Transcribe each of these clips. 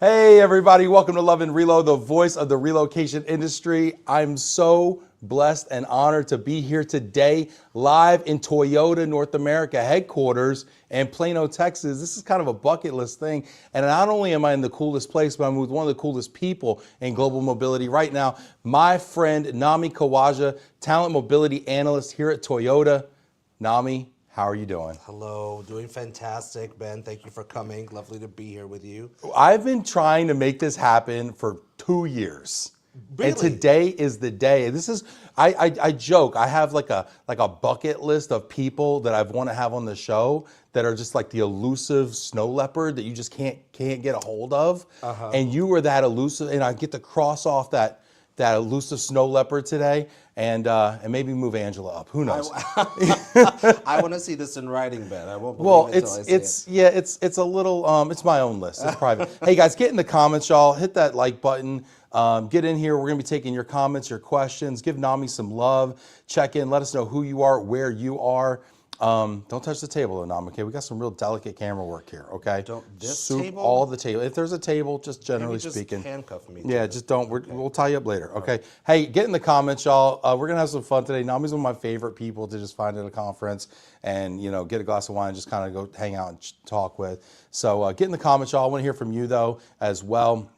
Hey everybody, welcome to Love and Relo, the voice of the relocation industry. I'm so blessed and honored to be here today live in Toyota North America headquarters in Plano, Texas. This is kind of a bucket list thing. And not only am I in the coolest place, but I'm with one of the coolest people in global mobility right now. My friend Naumy Khawaja, Talent Mobility Analyst here at Toyota. Naumy, how are you doing? Hello, doing fantastic, Ben. Thank you for coming. Lovely to be here with you. I've been trying to make this happen for 2 years. Really? And today is the day. This is I joke. I have like a bucket list of people that I want to have on the show that are just like the elusive snow leopard that you just can't get a hold of. And you were that elusive, and I get to cross off that elusive snow leopard today, and maybe move Angela up. Who knows? I want to see this in writing, Ben. I won't believe it until I see it. It's a little it's my own list. It's private. Hey guys, get in the comments, y'all. Hit that like button. Get in here. We're gonna be taking your comments, your questions. Give Naumy some love. Check in. Let us know who you are, where you are. Don't touch the table, though, Naumy. Okay, we got some real delicate camera work here. Okay, Table? all the table. If there's a table, just generally Maybe just speaking, handcuff me. yeah, just don't. We'll tie you up later. Okay. Hey, get in the comments, y'all. We're gonna have some fun today. Naumy's one of my favorite people to just find at a conference and get a glass of wine and just kind of go hang out and talk with. So get in the comments, y'all. I want to hear from you though as well.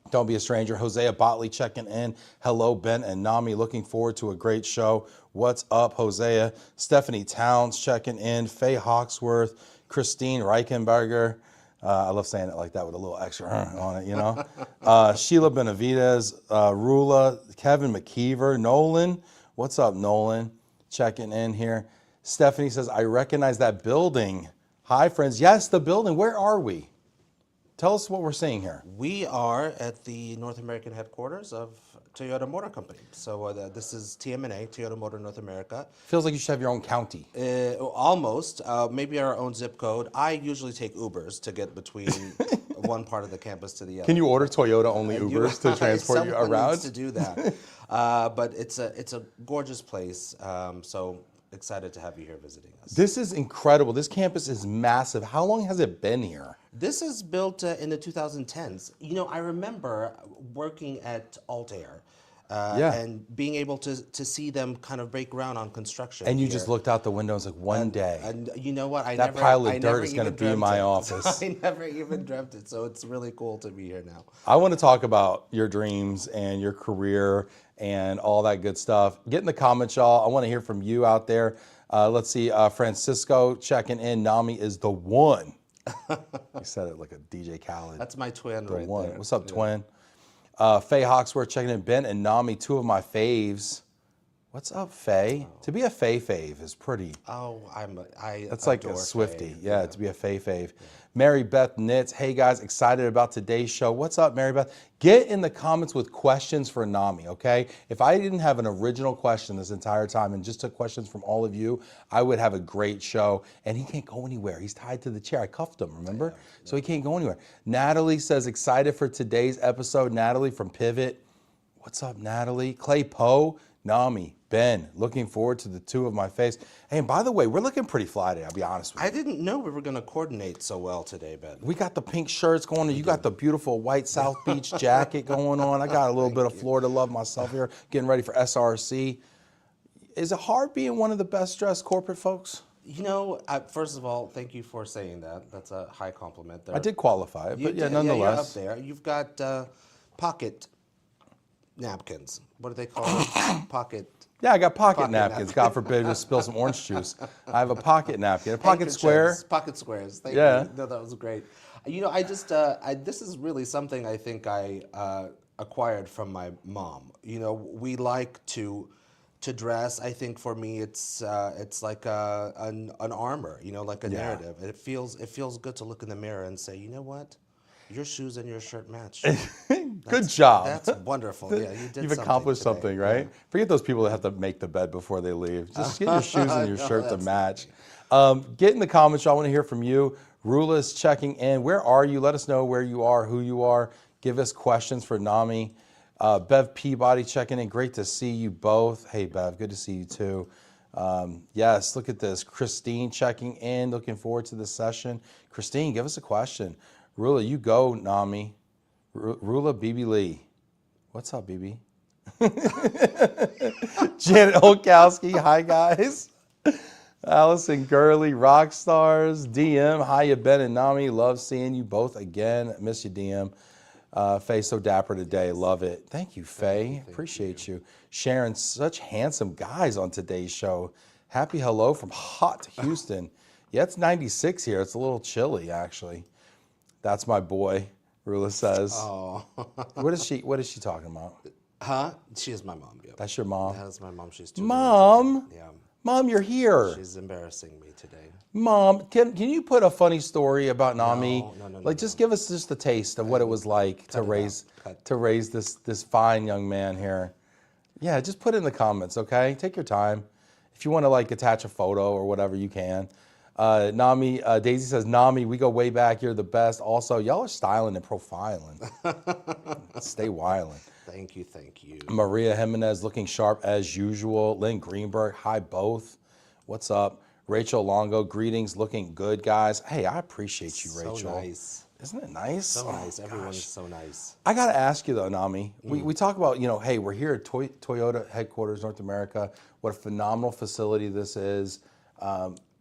Don't be a stranger. Hosea Botley checking in. Hello, Ben and Naumy. Looking forward to a great show. What's up, Hosea? Stephanie Towns checking in. Faye Hawksworth. Christine Reichenberger. I love saying it like that with a little extra on it, Sheila Benavides. Rula. Kevin McKeever. Nolan. What's up, Nolan? Checking in here. Stephanie says, I recognize that building. Hi, friends. Yes, the building. Where are we? Tell us what we're seeing here. We are at the North American headquarters of Toyota Motor Company. So this is TMNA, Toyota Motor North America. Feels like you should have your own county. Almost. Maybe our own zip code. I usually take Ubers to get between one part of the campus to the other. Can you order Toyota only Ubers to transport you Someone around? needs to do that. But it's a gorgeous place. So excited to have you here visiting us. This is incredible. This campus is massive. How long has it been here? This is built in the 2010s. I remember working at Altair and being able to see them kind of break ground on construction. And you here. just looked out the window and was like, one day. And you know what? That pile of dirt is going to be in my office. I never even dreamt it. So it's really cool to be here now. I want to talk about your dreams and your career and all that good stuff. Get in the comments, y'all. I want to hear from you out there. Let's see. Francisco checking in. Naumy is the one. You said it like a DJ Khaled. That's my twin The right one. there. What's up, twin? Faye Hawksworth checking in. Ben and Naumy, two of my faves. What's up, Faye? To be a Faye fave is pretty. Oh, That's like a adore Swiftie. Faye. Yeah, to be a Faye fave. Mary Beth Knits. Hey guys, excited about today's show. What's up, Mary Beth? Get in the comments with questions for Naumy, okay? If I didn't have an original question this entire time and just took questions from all of you, I would have a great show. And he can't go anywhere. He's tied to the chair. I cuffed him, remember? So he can't go anywhere. Natalie says, excited for today's episode. Natalie from Pivot. What's up, Natalie? Clay Poe. Naumy, Ben, looking forward to the two of my face. Hey, and by the way, we're looking pretty fly today, I'll be honest with you. I didn't know we were going to coordinate so well today, Ben. We got the pink shirts going on. You got the beautiful white South Beach jacket going on. I got a little bit of Florida love myself here, getting ready for SRC. Is it hard being one of the best dressed corporate folks? First of all, thank you for saying that. That's a high compliment there. I did qualify it, but yeah, nonetheless. Yeah, you're up there. You've got pocket napkins. What do they call it? Pocket. Yeah, I got pocket napkins. God forbid to spill some orange juice. I have a pocket napkin, a pocket square. Pocket squares. Thank Yeah. you. No, that was great. This is really something I think I acquired from my mom. We like to dress. I think for me, it's like an armor. Like a narrative. It feels good to look in the mirror and say, you know what? Your shoes and your shirt match. Good job. That's wonderful. Yeah, you did. You've accomplished something, right? Yeah. Forget those people that have to make the bed before they leave. Just get your shoes and your shirt to match. Get in the comments. I want to hear from you. Rula is checking in. Where are you? Let us know where you are, who you are. Give us questions for Naumy. Bev Peabody checking in. Great to see you both. Hey, Bev. Good to see you too. Yes, look at this. Christine checking in. Looking forward to the session. Christine, give us a question. Rula, you go, Naumy. Rula BB Lee. What's up, BB? Janet Olkowski. Hi, guys. Allison Gurley, rock stars. DM, hi, you Ben and Naumy. Love seeing you both again. Miss you, DM. Faye, so dapper today. Love it. Thank you, Faye. Appreciate you. Sharon, such handsome guys on today's show. Happy hello from hot Houston. Yeah, it's 96 here. It's a little chilly, actually. That's my boy, Rula says. Oh. What is she talking about? Huh? She is my mom. Yeah. That's your mom? That's my mom. She's 2 Mom? Yeah. Mom, you're here. She's embarrassing me today. Mom, can you put a funny story about Naumy? No, Like, just give us just a taste of what it was like to raise this fine young man here. Yeah, just put it in the comments, okay? Take your time. If you want to like attach a photo or whatever, you can. Naumy, Daisy says, Naumy, we go way back. You're the best. Also, y'all are styling and profiling. Stay wildin'. Thank you, thank you. Maria Jimenez looking sharp as usual. Lynn Greenberg, hi both. What's up? Rachel Longo, greetings, looking good, guys. Hey, I appreciate you, Rachel. So nice. Isn't it nice? So nice. Everyone's so nice. I got to ask you though, Naumy. We talk about, hey, we're here at Toyota headquarters, North America. What a phenomenal facility this is.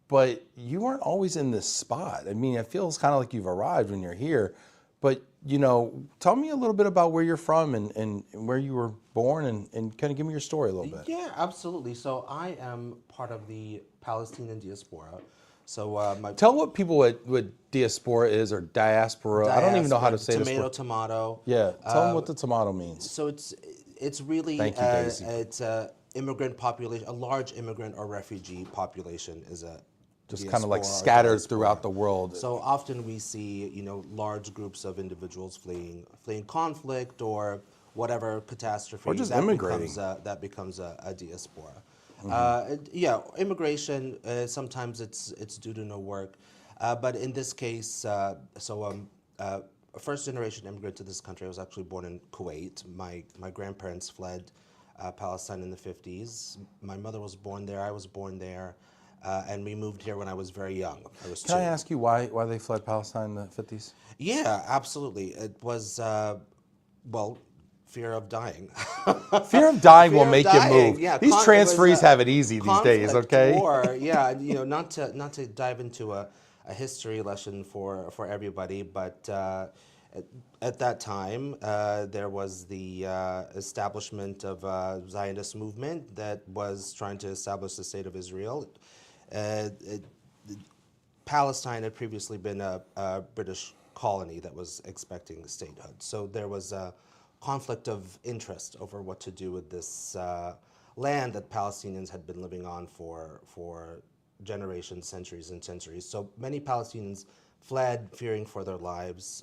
But you weren't always in this spot. I mean, it feels kind of like you've arrived when you're here. But, tell me a little bit about where you're from and where you were born and kind of give me your story a little bit. Yeah, absolutely. So I am part of the Palestinian diaspora. So tell what people what diaspora is or diaspora. I don't even know how to say this word. Tomato. Yeah, tell them what the tomato means. So it's really Thank you, Daisy. It's a immigrant population, a large immigrant or refugee population is a just kind of like scattered throughout the world. So often we see, large groups of individuals fleeing conflict or whatever catastrophe. Or just immigrating. That becomes a diaspora. Yeah, immigration, sometimes it's due to no work. But in this case, a first generation immigrant to this country. I was actually born in Kuwait. My grandparents fled Palestine in the 50s. My mother was born there, I was born there. And we moved here when I was very young. I was 2. Can I ask you why they fled Palestine in the 50s? Yeah, absolutely. It was, fear of dying. Fear of dying will Fear of make dying, you move. yeah. These transferees have it easy these days, okay? War, yeah, not to dive into a history lesson for everybody, but at that time, there was the establishment of a Zionist movement that was trying to establish the state of Israel. Palestine had previously been a British colony that was expecting statehood. So there was a conflict of interest over what to do with this land that Palestinians had been living on for generations, centuries and centuries. So many Palestinians fled, fearing for their lives,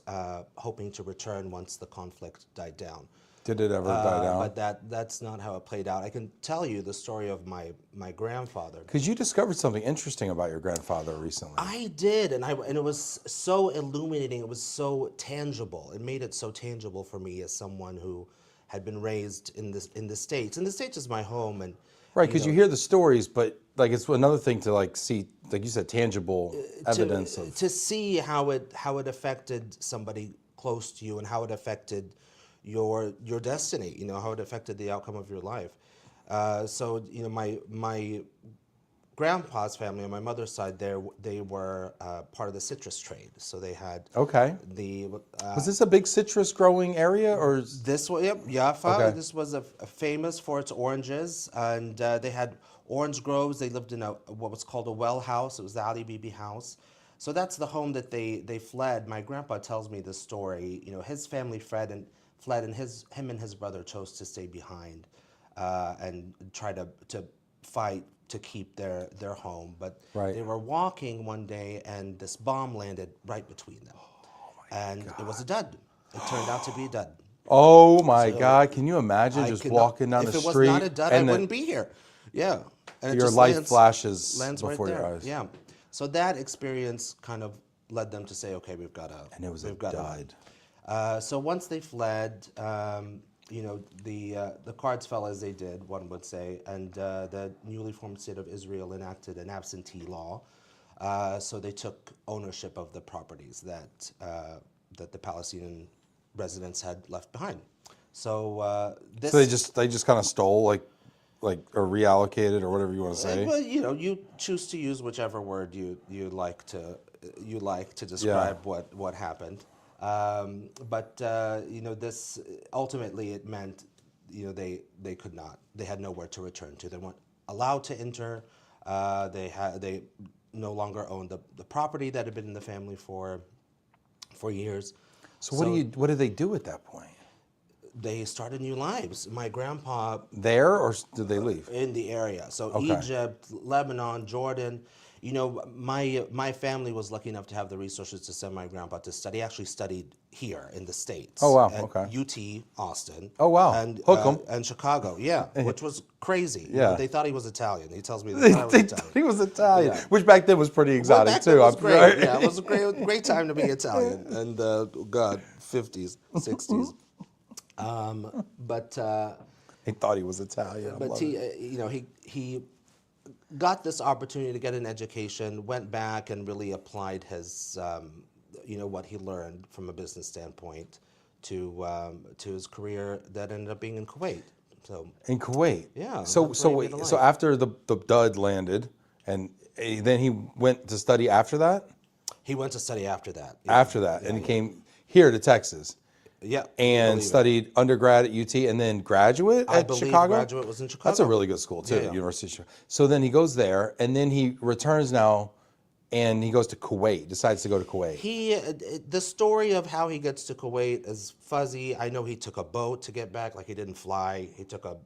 hoping to return once the conflict died down. Did it ever die down? But that's not how it played out. I can tell you the story of my grandfather. Because you discovered something interesting about your grandfather recently. I did, and it was so illuminating. It was so tangible. It made it so tangible for me as someone who had been raised in the States. And the States is my home, and right, because you hear the stories, but like it's another thing to like see, like you said, tangible evidence to see how it affected somebody close to you and how it affected your destiny, how it affected the outcome of your life. So my grandpa's family on my mother's side, they were part of the citrus trade. So they had was this a big citrus growing area or this was Jaffa? Okay. This was a famous for its oranges, and they had orange groves. They lived in what was called a well house. It was the Ali Bibi house. So that's the home that they fled. My grandpa tells me this story. His family fled, and him and his brother chose to stay behind and try to fight to keep their home. But they were walking one day, and this bomb landed right between them. And it was a dud. It turned out to be a dud. Oh my God! Can you imagine just walking down the street? If it was not a dud, I wouldn't be here. Yeah. And your life flashes before right your eyes. Yeah. So that experience kind of led them to say, okay, we've got to. And it was a dud. So once they fled, the cards fell as they did, one would say, and the newly formed state of Israel enacted an absentee law. So they took ownership of the properties that the Palestinian residents had left behind. So this. So they just kind of stole or reallocated or whatever you want to say. Well, you know, you choose to use whichever word you like to describe what happened. But you know, this ultimately it meant, you know, they could not. They had nowhere to return to. They weren't allowed to enter. They no longer owned the property that had been in the family for years. So what did they do at that point? They started new lives. My grandpa There, or did they leave? in the area. So Okay. Egypt, Lebanon, Jordan. You know, my family was lucky enough to have the resources to send my grandpa to study. He actually studied here in the States. Oh, wow. At Okay. UT Austin. Oh, wow. And Hook 'em. and Chicago. Yeah, which was crazy. You Yeah. know, they thought he was Italian. He tells me they thought I was They Italian. thought he was Italian, Yeah. which back then was pretty Well, exotic back too. then was I'm great. right. Yeah, it was a great time to be Italian. And God, 50s, 60s. But He thought he was Italian. I but love he, it. you know, he got this opportunity to get an education, went back and really applied his, you know, what he learned from a business standpoint to his career that ended up being in Kuwait. So In Kuwait. Yeah, So that's where he made a so life. after the dud landed, and then he went to study after that. he went to study after that. After that, and he came here to Texas Yeah, and believe it. studied undergrad at UT, and then graduate I at believe Chicago. graduate was in Chicago. That's a really good school too, Yeah, yeah. University of Chicago. So then he goes there, and then he returns now, and he goes to Kuwait. Decides to go to Kuwait. The story of how he gets to Kuwait is fuzzy. I know he took a boat to get back, like he didn't fly. He took a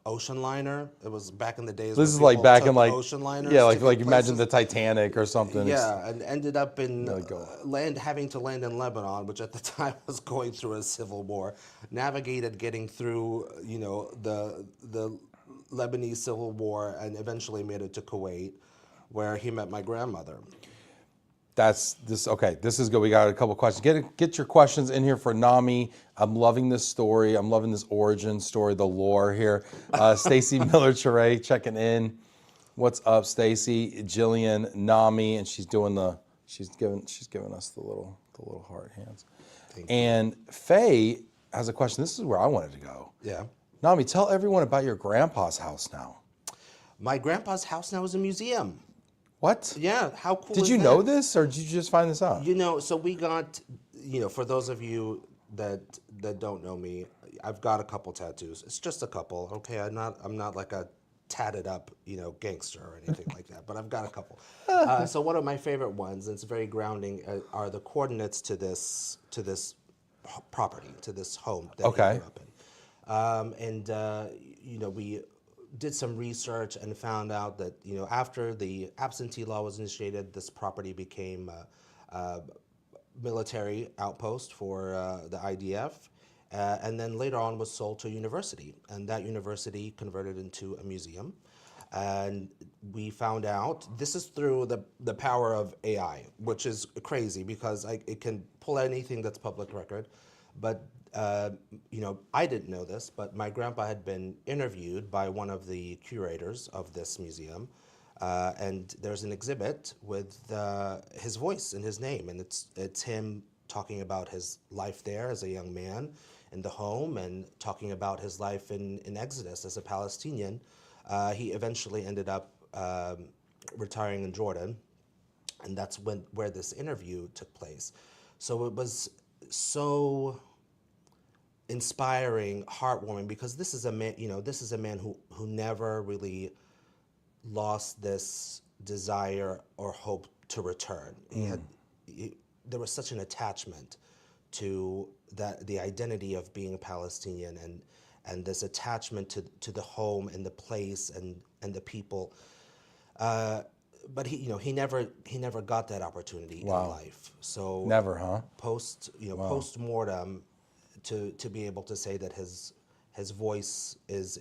ocean liner. It was back in the days. This when is like people back took in like ocean liners. yeah, to like get imagine places. the Titanic or something. Yeah, and ended up in go. having to land in Lebanon, which at the time was going through a civil war. Navigated getting through, you know, the Lebanese civil war, and eventually made it to Kuwait, where he met my grandmother. That's this. Okay, this is good. We got a couple questions. Get your questions in here for Naumy. I'm loving this story. I'm loving this origin story, the lore here. Stacy Miller-Chere checking in. What's up, Stacy? Jillian, Naumy, and she's giving us the little heart hands. Thank you. And Faye has a question. This is where I wanted to go. Yeah. Naumy, tell everyone about your grandpa's house now. My grandpa's house now is a museum. What? Yeah, how cool Did is you that? know this, or did you just find this out? You know, so we got, you know, for those of you that don't know me, I've got a couple tattoos. It's just a couple, okay? I'm not like a tatted up, you know, gangster or anything like that, but I've got a couple. So one of my favorite ones, and it's very grounding, are the coordinates to this property, to this home that Okay. he grew up in. You know, we did some research and found out that, you know, after the absentee law was initiated, this property became a military outpost for the IDF, and then later on was sold to a university, and that university converted into a museum. And we found out, this is through the power of AI, which is crazy because it can pull anything that's public record. But, you know, I didn't know this, but my grandpa had been interviewed by one of the curators of this museum. And there's an exhibit with his voice and his name. And it's him talking about his life there as a young man in the home, and talking about his life in Exodus as a Palestinian. He eventually ended up retiring in Jordan, and that's where this interview took place. So it was so inspiring, heartwarming, because this is a man, you know, this is a man who never really lost this desire or hope to return. There was such an attachment to the identity of being a Palestinian, and this attachment to the home and the place and the people. But he never got that opportunity in life. So Never, huh? post-mortem, to be able to say that his voice is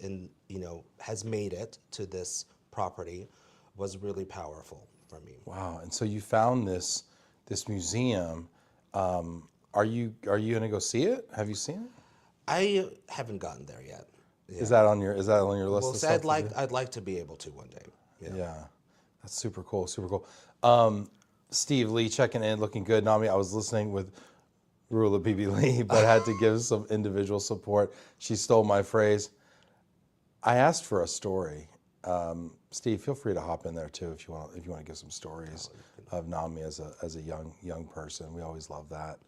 has made it to this property was really powerful for me. Wow. And so you found this museum. Are you gonna go see it? Have you seen it? I haven't gotten there yet. Yeah. Is that on your list? Well, of so stuff to do? I'd like to be able to one day. Yeah, that's super cool. Super cool. Steve Lee checking in, looking good. Naumy, I was listening with Rula Bibi Lee, but had to give some individual support. She stole my phrase. I asked for a story. Steve, feel free to hop in there too if you want to give some stories of Naumy as a young person. We always love that.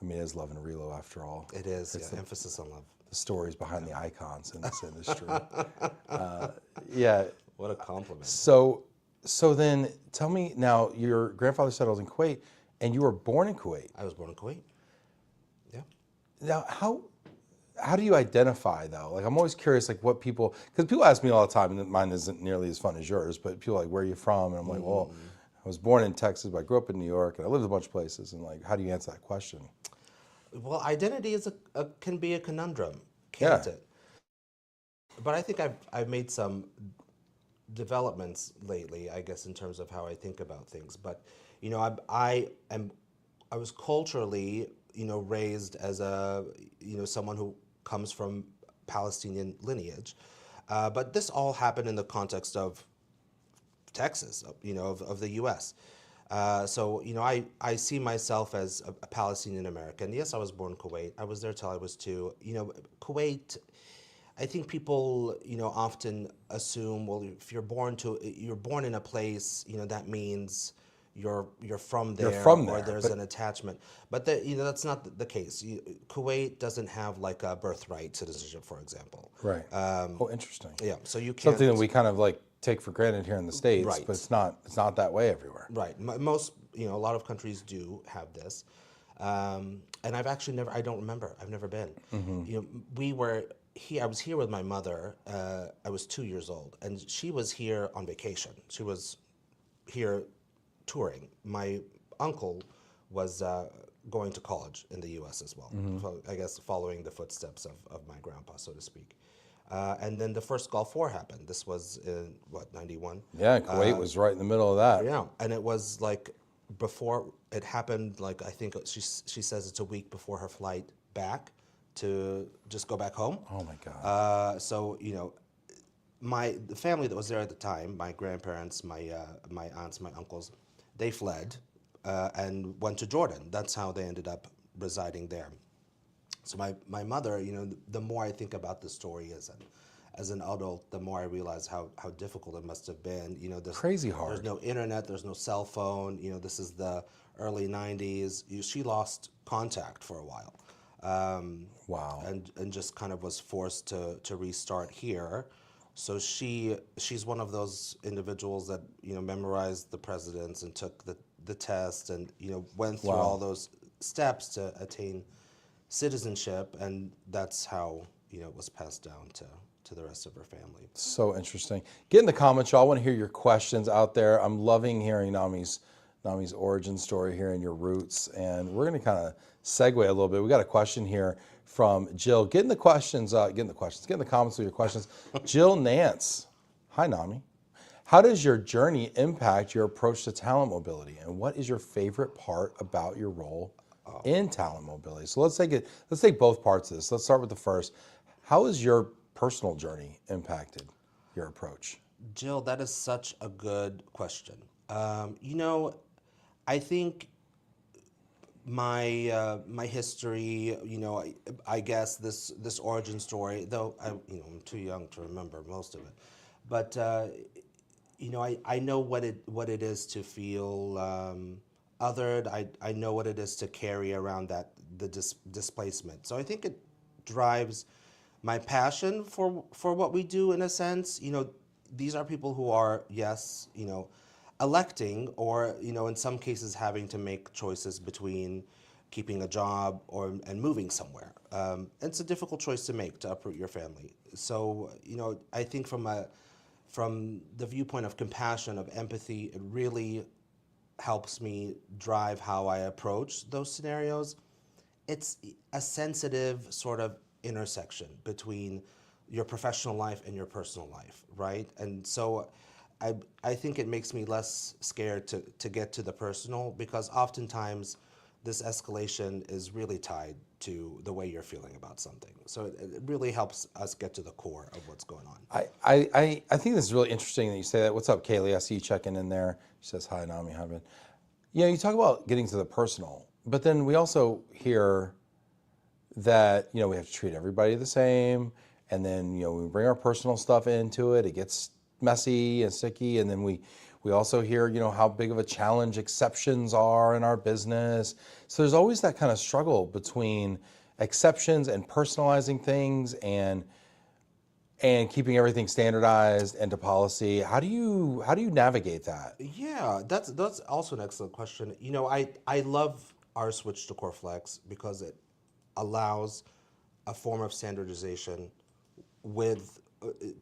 I mean, it is Love and Relo after all. It is, yeah, emphasis on love. The stories behind the icons in this industry. Yeah. What a compliment. So then tell me now, your grandfather settled in Kuwait and you were born in Kuwait. I was born in Kuwait. Yeah. Now, how do you identify though? Like, I'm always curious, like what people, because people ask me all the time, and mine isn't nearly as fun as yours, but people are like, where are you from? And I'm like, well, I was born in Texas, but I grew up in New York, and I lived a bunch of places. And like, how do you answer that question? Well, identity can be a conundrum, can't it? But I think I've made some developments lately, I guess, in terms of how I think about things. But you know, I was culturally, you know, raised as someone who comes from Palestinian lineage. But this all happened in the context of Texas, you know, of the U.S. So, you know, I see myself as a Palestinian American. Yes, I was born in Kuwait. I was there till I was 2. You know, Kuwait, I think people, you know, often assume, well, if you're born in a place, you know, that means you're from there, or there's an attachment. But you know, that's not the case. Kuwait doesn't have like a birthright citizenship, for example. Right. Oh, interesting. Yeah. So you can't. Something that we kind of like take for granted here in the States, Right. but it's not that way everywhere. Right. Most, you know, a lot of countries do have this. And I've actually I don't remember. I've never been. You know, I was here with my mother. I was 2 years old, and she was here on vacation. She was here touring. My uncle was going to college in the U.S. as well. So I guess following the footsteps of my grandpa, so to speak. And then the first Gulf War happened. This was in, what, 91? Yeah, Kuwait was right in the middle of that. Yeah, and it was like before it happened, like I think she says it's a week before her flight back to just go back home. Oh my God. So, you know, the family that was there at the time, my grandparents, my aunts, my uncles, they fled and went to Jordan. That's how they ended up residing there. So my mother, you know, the more I think about the story as an adult, the more I realize how difficult it must have been. You know, crazy hard. There's no internet, there's no cell phone. You know, this is the early 90s. She lost contact for a while. Wow. And just kind of was forced to restart here. So she's one of those individuals that, you know, memorized the presidents and took the test and, you know, went through all those steps to attain citizenship, and that's how, you know, it was passed down to the rest of her family. So interesting. Get in the comments, y'all. I want to hear your questions out there. I'm loving hearing Naumy's origin story here and your roots, and we're going to kind of segue a little bit. We got a question here from Jill. Get in the questions. Get in the comments with your questions. Jill Nance. Hi, Naumy. How does your journey impact your approach to talent mobility, and what is your favorite part about your role in talent mobility? So let's take both parts of this. Let's start with the first. How has your personal journey impacted your approach? Jill, that is such a good question. You know, I think my history, you know, I guess this origin story, though I'm too young to remember most of it, but you know, I know what it is to feel othered. I know what it is to carry around the displacement. So I think it drives my passion for what we do, in a sense. You know, these are people who are, yes, you know, electing, or, you know, in some cases having to make choices between keeping a job and moving somewhere. It's a difficult choice to make, to uproot your family. So, you know, I think from the viewpoint of compassion, of empathy, it really helps me drive how I approach those scenarios. It's a sensitive sort of intersection between your professional life and your personal life, right? And so I think it makes me less scared to get to the personal, because oftentimes this escalation is really tied to the way you're feeling about something. So it really helps us get to the core of what's going on. I think this is really interesting that you say that. What's up, Kaylee? I see you checking in there. She says, hi, Naumy. How you been? You know, you talk about getting to the personal, but then we also hear that, we have to treat everybody the same. And then, we bring our personal stuff into it. It gets messy and sticky. And then we also hear, how big of a challenge exceptions are in our business. So there's always that kind of struggle between exceptions and personalizing things and keeping everything standardized and to policy. How do you navigate that? Yeah, that's also an excellent question. I love our switch to Core Flex because it allows a form of standardization with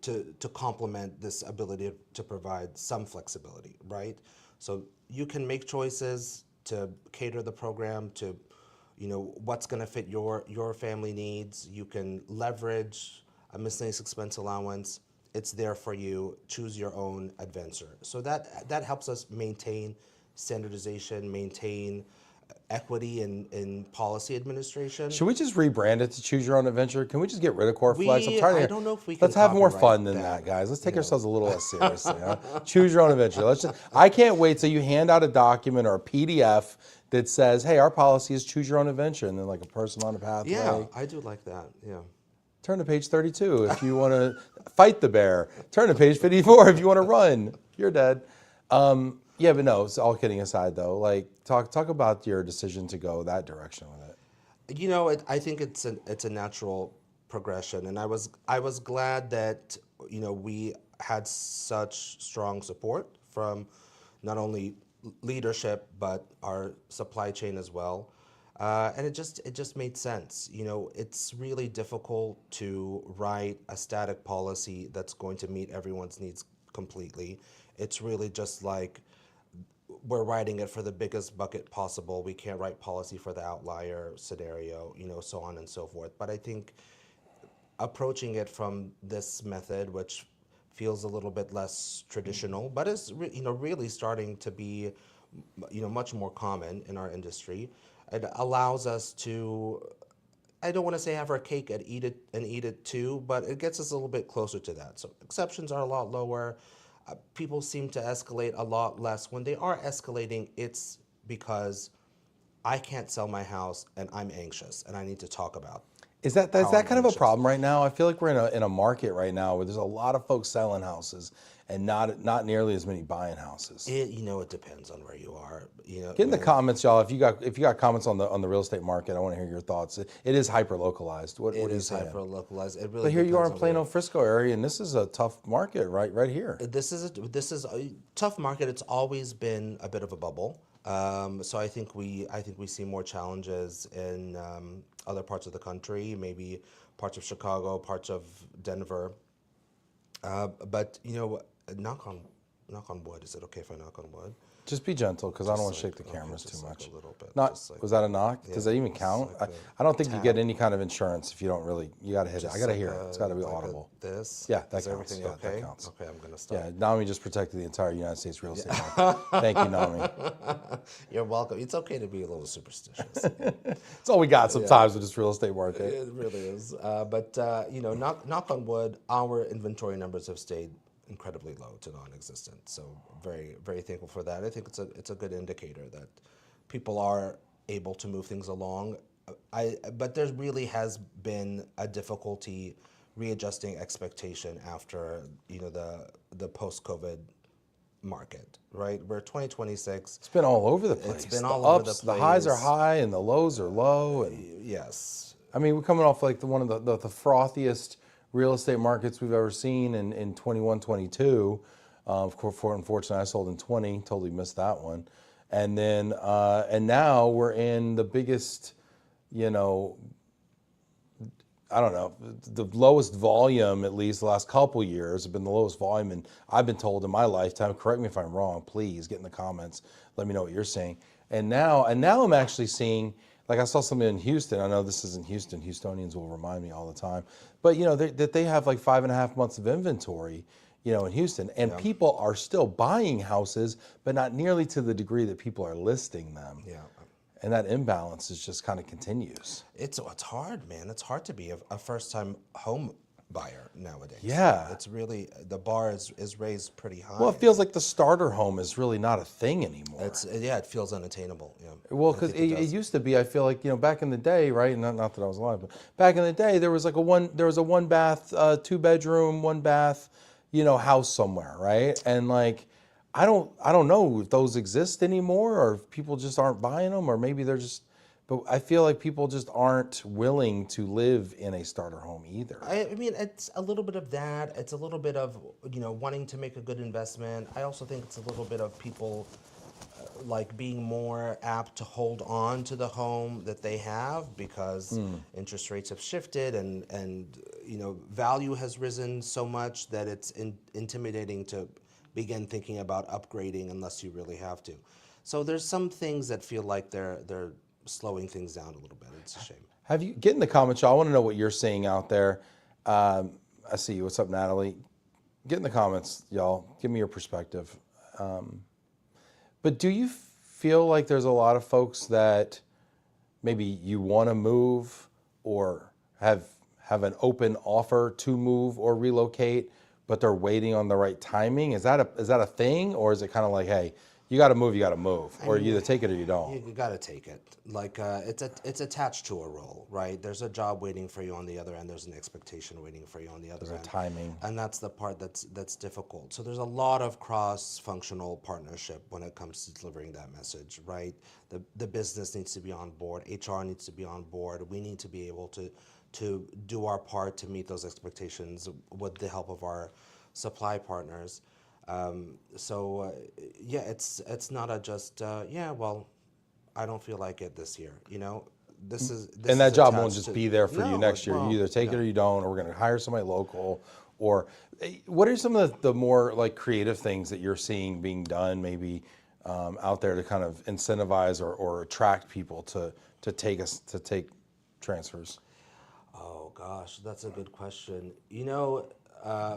to complement this ability to provide some flexibility, right? So you can make choices to cater the program to, what's going to fit your family needs. You can leverage a miscellaneous expense allowance. It's there for you. Choose your own adventure. So that helps us maintain standardization, maintain equity in policy administration. Should we just rebrand it to Choose Your Own Adventure? Can we just get rid of Core Flex? I'm tired of I it. don't know if we can. Let's have more copyright fun than that, guys. Let's take ourselves a little less seriously. Huh? Choose Your Own Adventure. I can't wait till you hand out a document or a PDF that says, "Hey, our policy is Choose Your Own Adventure," and then like a person on a pathway. Yeah, I do like that. Yeah. Turn to page 32 if you want to fight the bear. Turn to page 54 if you want to run. You're dead. Yeah, but no, it's all kidding aside though. Like talk about your decision to go that direction with it. I think it's a natural progression, and I was glad that we had such strong support from not only leadership but our supply chain as well, and it just made sense. It's really difficult to write a static policy that's going to meet everyone's needs completely. It's really just like we're writing it for the biggest bucket possible. We can't write policy for the outlier scenario, so on and so forth. But I think approaching it from this method, which feels a little bit less traditional, but is really starting to be much more common in our industry, it allows us to, I don't want to say have our cake and eat it too, but it gets us a little bit closer to that. So exceptions are a lot lower. People seem to escalate a lot less. When they are escalating, it's because I can't sell my house and I'm anxious and I need to talk about. Is that kind of a problem right now? I feel like we're in a market right now where there's a lot of folks selling houses and not nearly as many buying houses. It depends on where you are. Get in the comments, y'all. If you got comments on the real estate market, I want to hear your thoughts. It is hyper localized. What are you saying? It is hyper localized. It really. But here you are in depends on Plano, Frisco area, and this is a tough market right here. This is a tough market. It's always been a bit of a bubble. So I think we see more challenges in other parts of the country, maybe parts of Chicago, parts of Denver. But knock on wood. Is it okay if I knock on wood? Just be gentle, because I don't want to shake the cameras too much. Like a little bit. Was that a knock? Does that even count? I don't think you get any kind of insurance if you don't really. You got to hit it. I got to hear it. It's got to be audible. This. Yeah, that Is counts. everything Yeah, okay? that counts. Okay, I'm gonna stop. Yeah, Naumy just protected the entire United States real estate market. Thank you, Naumy. You're welcome. It's okay to be a little superstitious. It's all we got sometimes with this real estate market. It really is. But knock on wood, our inventory numbers have stayed incredibly low to non-existent. So very, very thankful for that. I think it's a good indicator that people are able to move things along. But there really has been a difficulty readjusting expectation after the post-COVID market, right? We're 2026. It's been all over the place. It's been all over the place. The highs are high and the lows are low. And yes. I mean, we're coming off like one of the frothiest real estate markets we've ever seen in 21, 22. Of course, unfortunately, I sold in 20. Totally missed that one. And then and now we're in the biggest, I don't know, the lowest volume, at least the last couple years, have been the lowest volume, and I've been told in my lifetime. Correct me if I'm wrong, please. Get in the comments. Let me know what you're saying. And now I'm actually seeing. Like I saw something in Houston. I know this isn't Houston. Houstonians will remind me all the time. But that they have like 5.5 months of inventory, in Houston, and people are still buying houses, but not nearly to the degree that people are listing them. Yeah. And that imbalance is just kind of continues. It's hard, man. It's hard to be a first-time home buyer nowadays. Yeah. It's really, the bar is raised pretty high. Well, it feels like the starter home is really not a thing anymore. It feels unattainable. Yeah. Well, I because think it does. used to be, I feel like, back in the day, right? Not that I was alive, but back in the day, there was like a one bath, 2 bedroom, one bath, house somewhere, right? And like, I don't know if those exist anymore, or if people just aren't buying them, or maybe they're just. But I feel like people just aren't willing to live in a starter home either. I mean, it's a little bit of that. It's a little bit of, wanting to make a good investment. I also think it's a little bit of people like being more apt to hold on to the home that they have because interest rates have shifted and value has risen so much that it's intimidating to begin thinking about upgrading unless you really have to. So there's some things that feel like they're slowing things down a little bit. It's a shame. Get in the comments, y'all. I want to know what you're seeing out there. I see you. What's up, Natalie? Get in the comments, y'all. Give me your perspective. But do you feel like there's a lot of folks that maybe you want to move or have an open offer to move or relocate, but they're waiting on the right timing? Is that a thing, or is it kind of like, hey, you got to move, or you either take it or you don't? You got to take it. Like it's attached to a role, right? There's a job waiting for you on the other end. There's an expectation waiting for you on the other end. There's a timing, and that's the part that's difficult. So there's a lot of cross-functional partnership when it comes to delivering that message, right? The business needs to be on board. HR needs to be on board. We need to be able to do our part to meet those expectations with the help of our supply partners. It's not a just well, I don't feel like it this year. This and that is job won't attached just to- be there for you No, next year. well, You either take it no. or you don't, or we're going to hire somebody local. Or what are some of the more like creative things that you're seeing being done, maybe out there to kind of incentivize or attract people to take transfers? Oh gosh, that's a good question.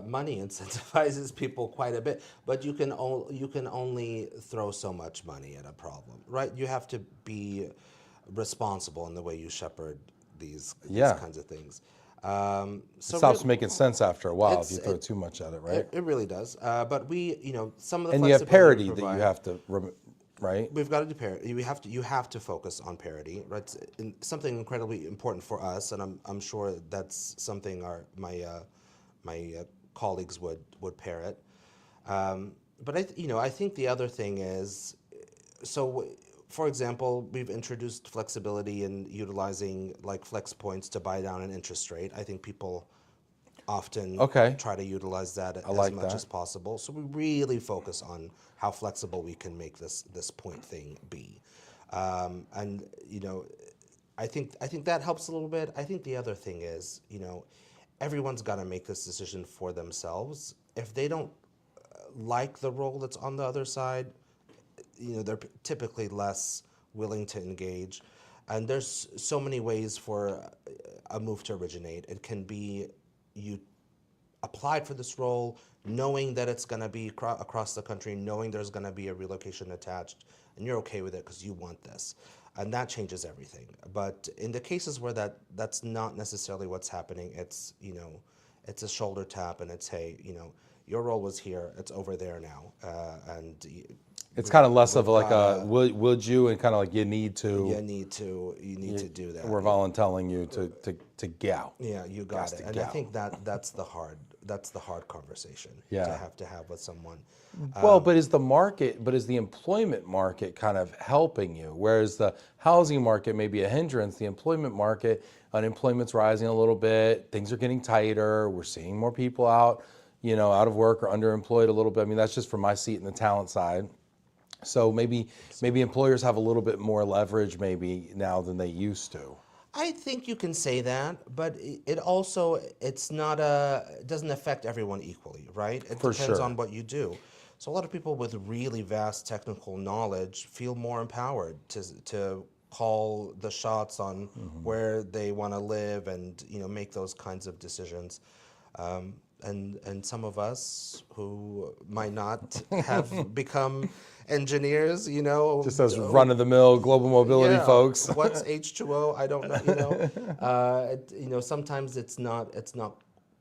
Money incentivizes people quite a bit, but you can only throw so much money at a problem, right? You have to be responsible in the way you shepherd these kinds of things. It stops making sense after a while if you throw too much at it, right? It really does. But some of the And you have flexibility parity we that provide- you have to, right? We've got to do parity. You have to focus on parity, right? It's something incredibly important for us, and I'm sure that's something my colleagues would parrot. But I think the other thing is, for example, we've introduced flexibility in utilizing like flex points to buy down an interest rate. I think people often try to utilize that as much as possible. So we really focus on how flexible we can make this point thing be. I think that helps a little bit. I think the other thing is, everyone's got to make this decision for themselves. If they don't like the role that's on the other side, they're typically less willing to engage. And there's so many ways for a move to originate. It can be you applied for this role knowing that it's going to be across the country, knowing there's going to be a relocation attached, and you're okay with it because you want this. And that changes everything. But in the cases where that's not necessarily what's happening, it's it's a shoulder tap and it's, hey, your role was here, it's over there now, and it's kind of less of like a would you, and kind of like you need to. You need to do that. We're volunteering you to get out. Yeah, you got it. And I think that's the hard conversation to have with someone. Well, but is the employment market kind of helping you? Whereas the housing market may be a hindrance, the employment market, unemployment's rising a little bit, things are getting tighter, we're seeing more people out of work or underemployed a little bit. I mean, that's just from my seat in the talent side. So maybe employers have a little bit more leverage maybe now than they used to. I think you can say that, but it doesn't affect everyone equally, right? It depends on what you do. So a lot of people with really vast technical knowledge feel more empowered to call the shots on where they want to live and make those kinds of decisions. And some of us who might not have become engineers, just those run-of-the-mill global mobility folks. What's H2O? I don't know. Sometimes it's not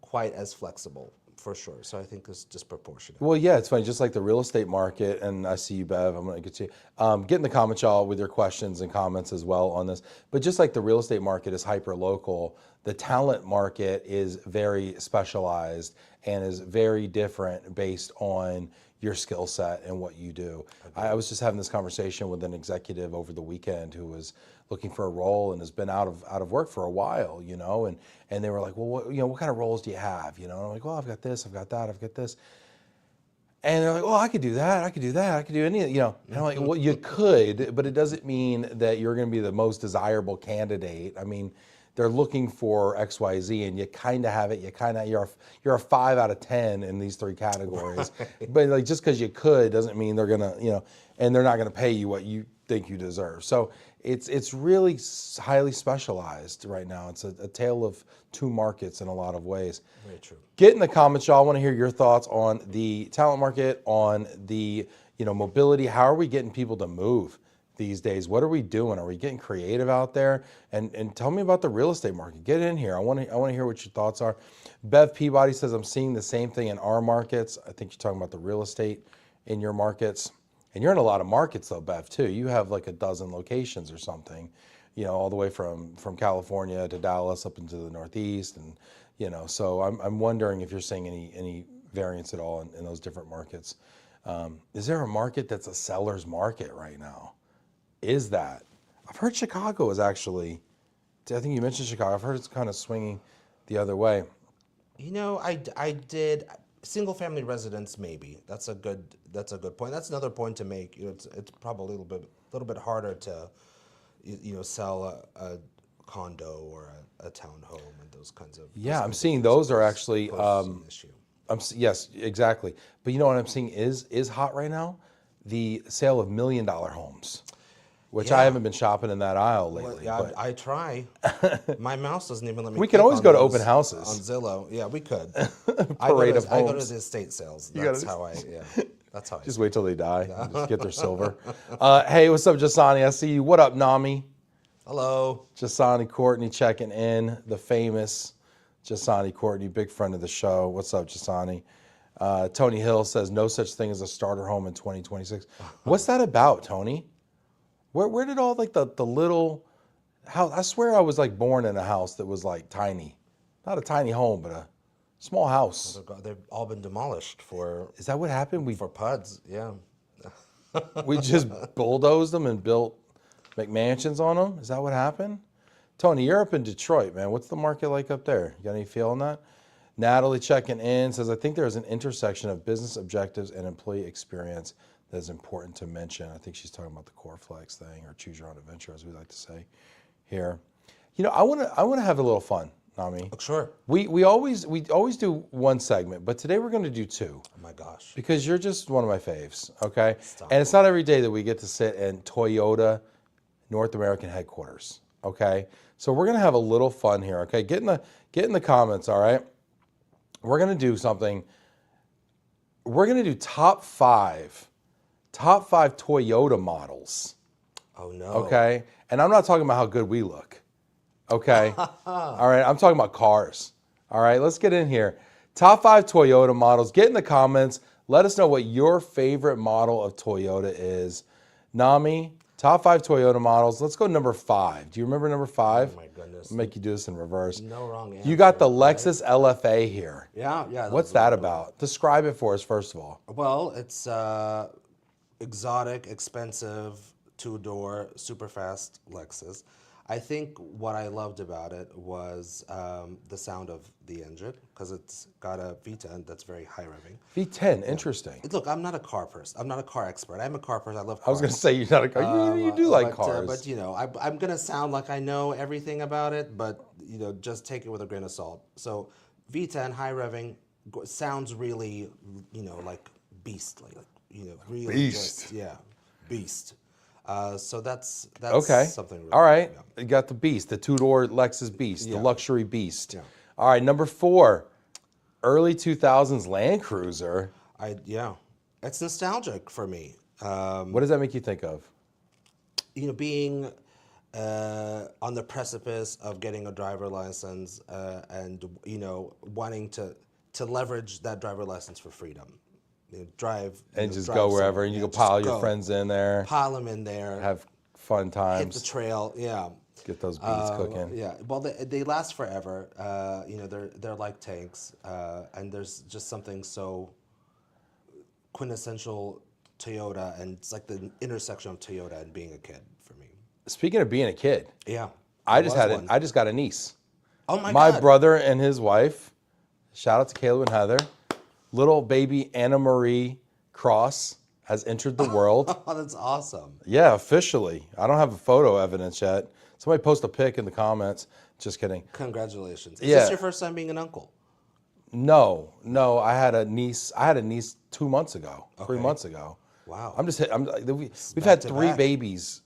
quite as flexible, for sure. So I think it's disproportionate. Well, yeah, it's funny. Just like the real estate market, and I see you, Bev. I'm going to get to you. Get in the comments, y'all, with your questions and comments as well on this. But just like the real estate market is hyper local, the talent market is very specialized and is very different based on your skill set and what you do. I was just having this conversation with an executive over the weekend who was looking for a role and has been out of work for a while, and they were like, well, what kind of roles do you have? And I'm like, well, I've got this, I've got that, I've got this. And they're like, well, I could do that, I could do that, I could do any, And I'm like, well, you could, but it doesn't mean that you're going to be the most desirable candidate. I mean, they're looking for X, Y, Z, and you kind of have it. You're a 5 out of 10 in these 3 categories. Right. But like just because you could doesn't mean they're gonna, and they're not gonna pay you what you think you deserve. So it's really highly specialized right now. It's a tale of 2 markets in a lot of ways. Very true. Get in the comments, y'all. I want to hear your thoughts on the talent market, on the mobility. How are we getting people to move these days? What are we doing? Are we getting creative out there? And tell me about the real estate market. Get in here. I want to hear what your thoughts are. Bev Peabody says, I'm seeing the same thing in our markets. I think you're talking about the real estate in your markets. And you're in a lot of markets though, Bev, too. You have like a dozen locations or something, all the way from California to Dallas up into the Northeast. And, so I'm wondering if you're seeing any variance at all in those different markets. Is there a market that's a seller's market right now? Is that? I've heard Chicago is actually, I think you mentioned Chicago. I've heard it's kind of swinging the other way. I did single family residence, maybe. That's a good point. That's another point to make. It's probably a little bit harder to sell a condo or a townhome and those kinds of. Yeah, I'm seeing those are actually an issue. Yes, exactly. But you know what I'm seeing is hot right now? The sale of $1 million homes. Which I haven't been shopping in that aisle lately. Well, I try. My mouse doesn't even let me. We can always go to open houses on Zillow. Yeah, we could. Parade of homes. I go to the estate sales. That's how I. Just wait till they die. And just get their silver. Hey, what's up, Jasani? I see you. What up, Naumy? Hello. Jasani Courtney checking in. The famous Jasani Courtney, big friend of the show. What's up, Jasani? Tony Hill says no such thing as a starter home in 2026. What's that about, Tony? Where did all like the little house? I swear I was like born in a house that was like tiny, not a tiny home, but a small house. They've all been demolished for. Is that what happened? For PUDs, yeah. We just bulldozed them and built McMansions on them. Is that what happened? Tony, you're up in Detroit, man. What's the market like up there? You got any feel on that? Natalie checking in says, I think there's an intersection of business objectives and employee experience that's important to mention. I think she's talking about the core flex thing, or choose your own adventure, as we like to say here. I want to have a little fun, Naumy. Oh, sure. We always do one segment, but today we're going to do 2. Oh my gosh. Because you're just one of my faves, okay? Stop. And it's not every day that we get to sit in Toyota North American headquarters, okay? So we're going to have a little fun here, okay? Get in the comments, all right? We're going to do something. We're going to do top 5 Toyota models. Oh no. Okay. And I'm not talking about how good we look. Okay. All right. I'm talking about cars. All right. Let's get in here. Top 5 Toyota models. Get in the comments. Let us know what your favorite model of Toyota is. Naumy, top 5 Toyota models. Let's go number 5. Do you remember number 5? Oh my goodness. I'll make you do this in reverse. No wrong answer. You got the Lexus LFA here. Yeah. What's that about? Describe it for us, first of all. Well, it's exotic, expensive, 2-door, super fast Lexus. I think what I loved about it was the sound of the engine, because it's got a V10 that's very high revving. V10, interesting. Look, I'm not a car person. I'm not a car expert. I'm a car person. I love cars. I was going to say you're not a car. You do like cars. But I'm going to sound like I know everything about it, but just take it with a grain of salt. So V10, high revving, sounds really, like beastly. Really beast. Beast. So that's okay. Something really all right. Yeah. You got the beast, the 2-door Lexus beast, the luxury beast. Yeah. All right, number 4, early 2000s Land Cruiser. It's nostalgic for me. What does that make you think of? Being on the precipice of getting a driver license and wanting to leverage that driver license for freedom. Drive And just drive go wherever, somewhere. and you Yeah, can just pile your go. friends in there, Pile them in there. have fun Hit the times, trail. Yeah. get those beats cooking. Yeah. Well, they last forever. They're like tanks, and there's just something so quintessential Toyota, and it's like the intersection of Toyota and being a kid for me. Speaking of being a kid, Yeah. I there just was had one. I just got a niece. Oh my My God. brother and his wife, shout out to Caleb and Heather, little baby Anna Marie Cross has entered the world. Oh, that's awesome. Yeah, officially. I don't have a photo evidence yet. Somebody post a pic in the comments. Just kidding. Congratulations. Is Yeah. this your first time being an uncle? No, I had a niece. 2 months ago, 3 Okay. months ago. Wow. We've back had to 3 back. babies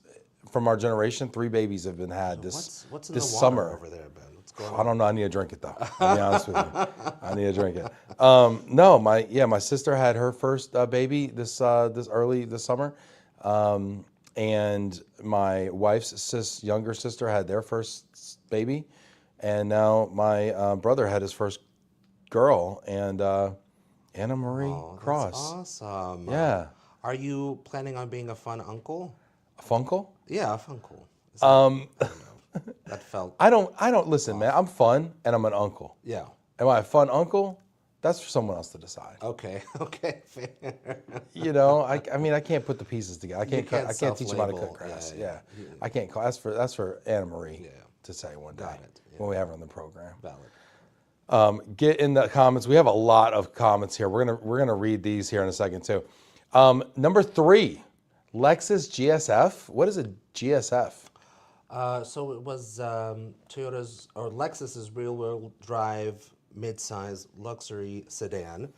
from our generation. 3 babies have been had What's in this the water summer. over there, Ben? What's going I on? don't know. I need to drink it though. I'll be honest with you. I need to drink it. No, my sister had her first baby this early this summer, and my wife's younger sister had their first baby, and now my brother had his first girl, and Anna Marie Oh, Cross. that's awesome. Yeah, Are you planning on being a fun uncle? a funkle. Yeah, a fun uncle. I don't know. That felt. I don't listen, man. I'm fun, and I'm an uncle. Yeah. Am I a fun uncle? That's for someone else to decide. Okay. Okay. Fair. I mean, I can't put the pieces together. I can't teach them how to self-label. cook grass. Yeah. I can't call. That's for Anna Marie to say one day Got it. Yeah. when we have her on the program. Valid. Get in the comments. We have a lot of comments here. We're gonna read these here in a second too. Number 3, Lexus GSF. What is a GSF? So it was Toyota's or Lexus's rear-wheel drive mid-size luxury sedan,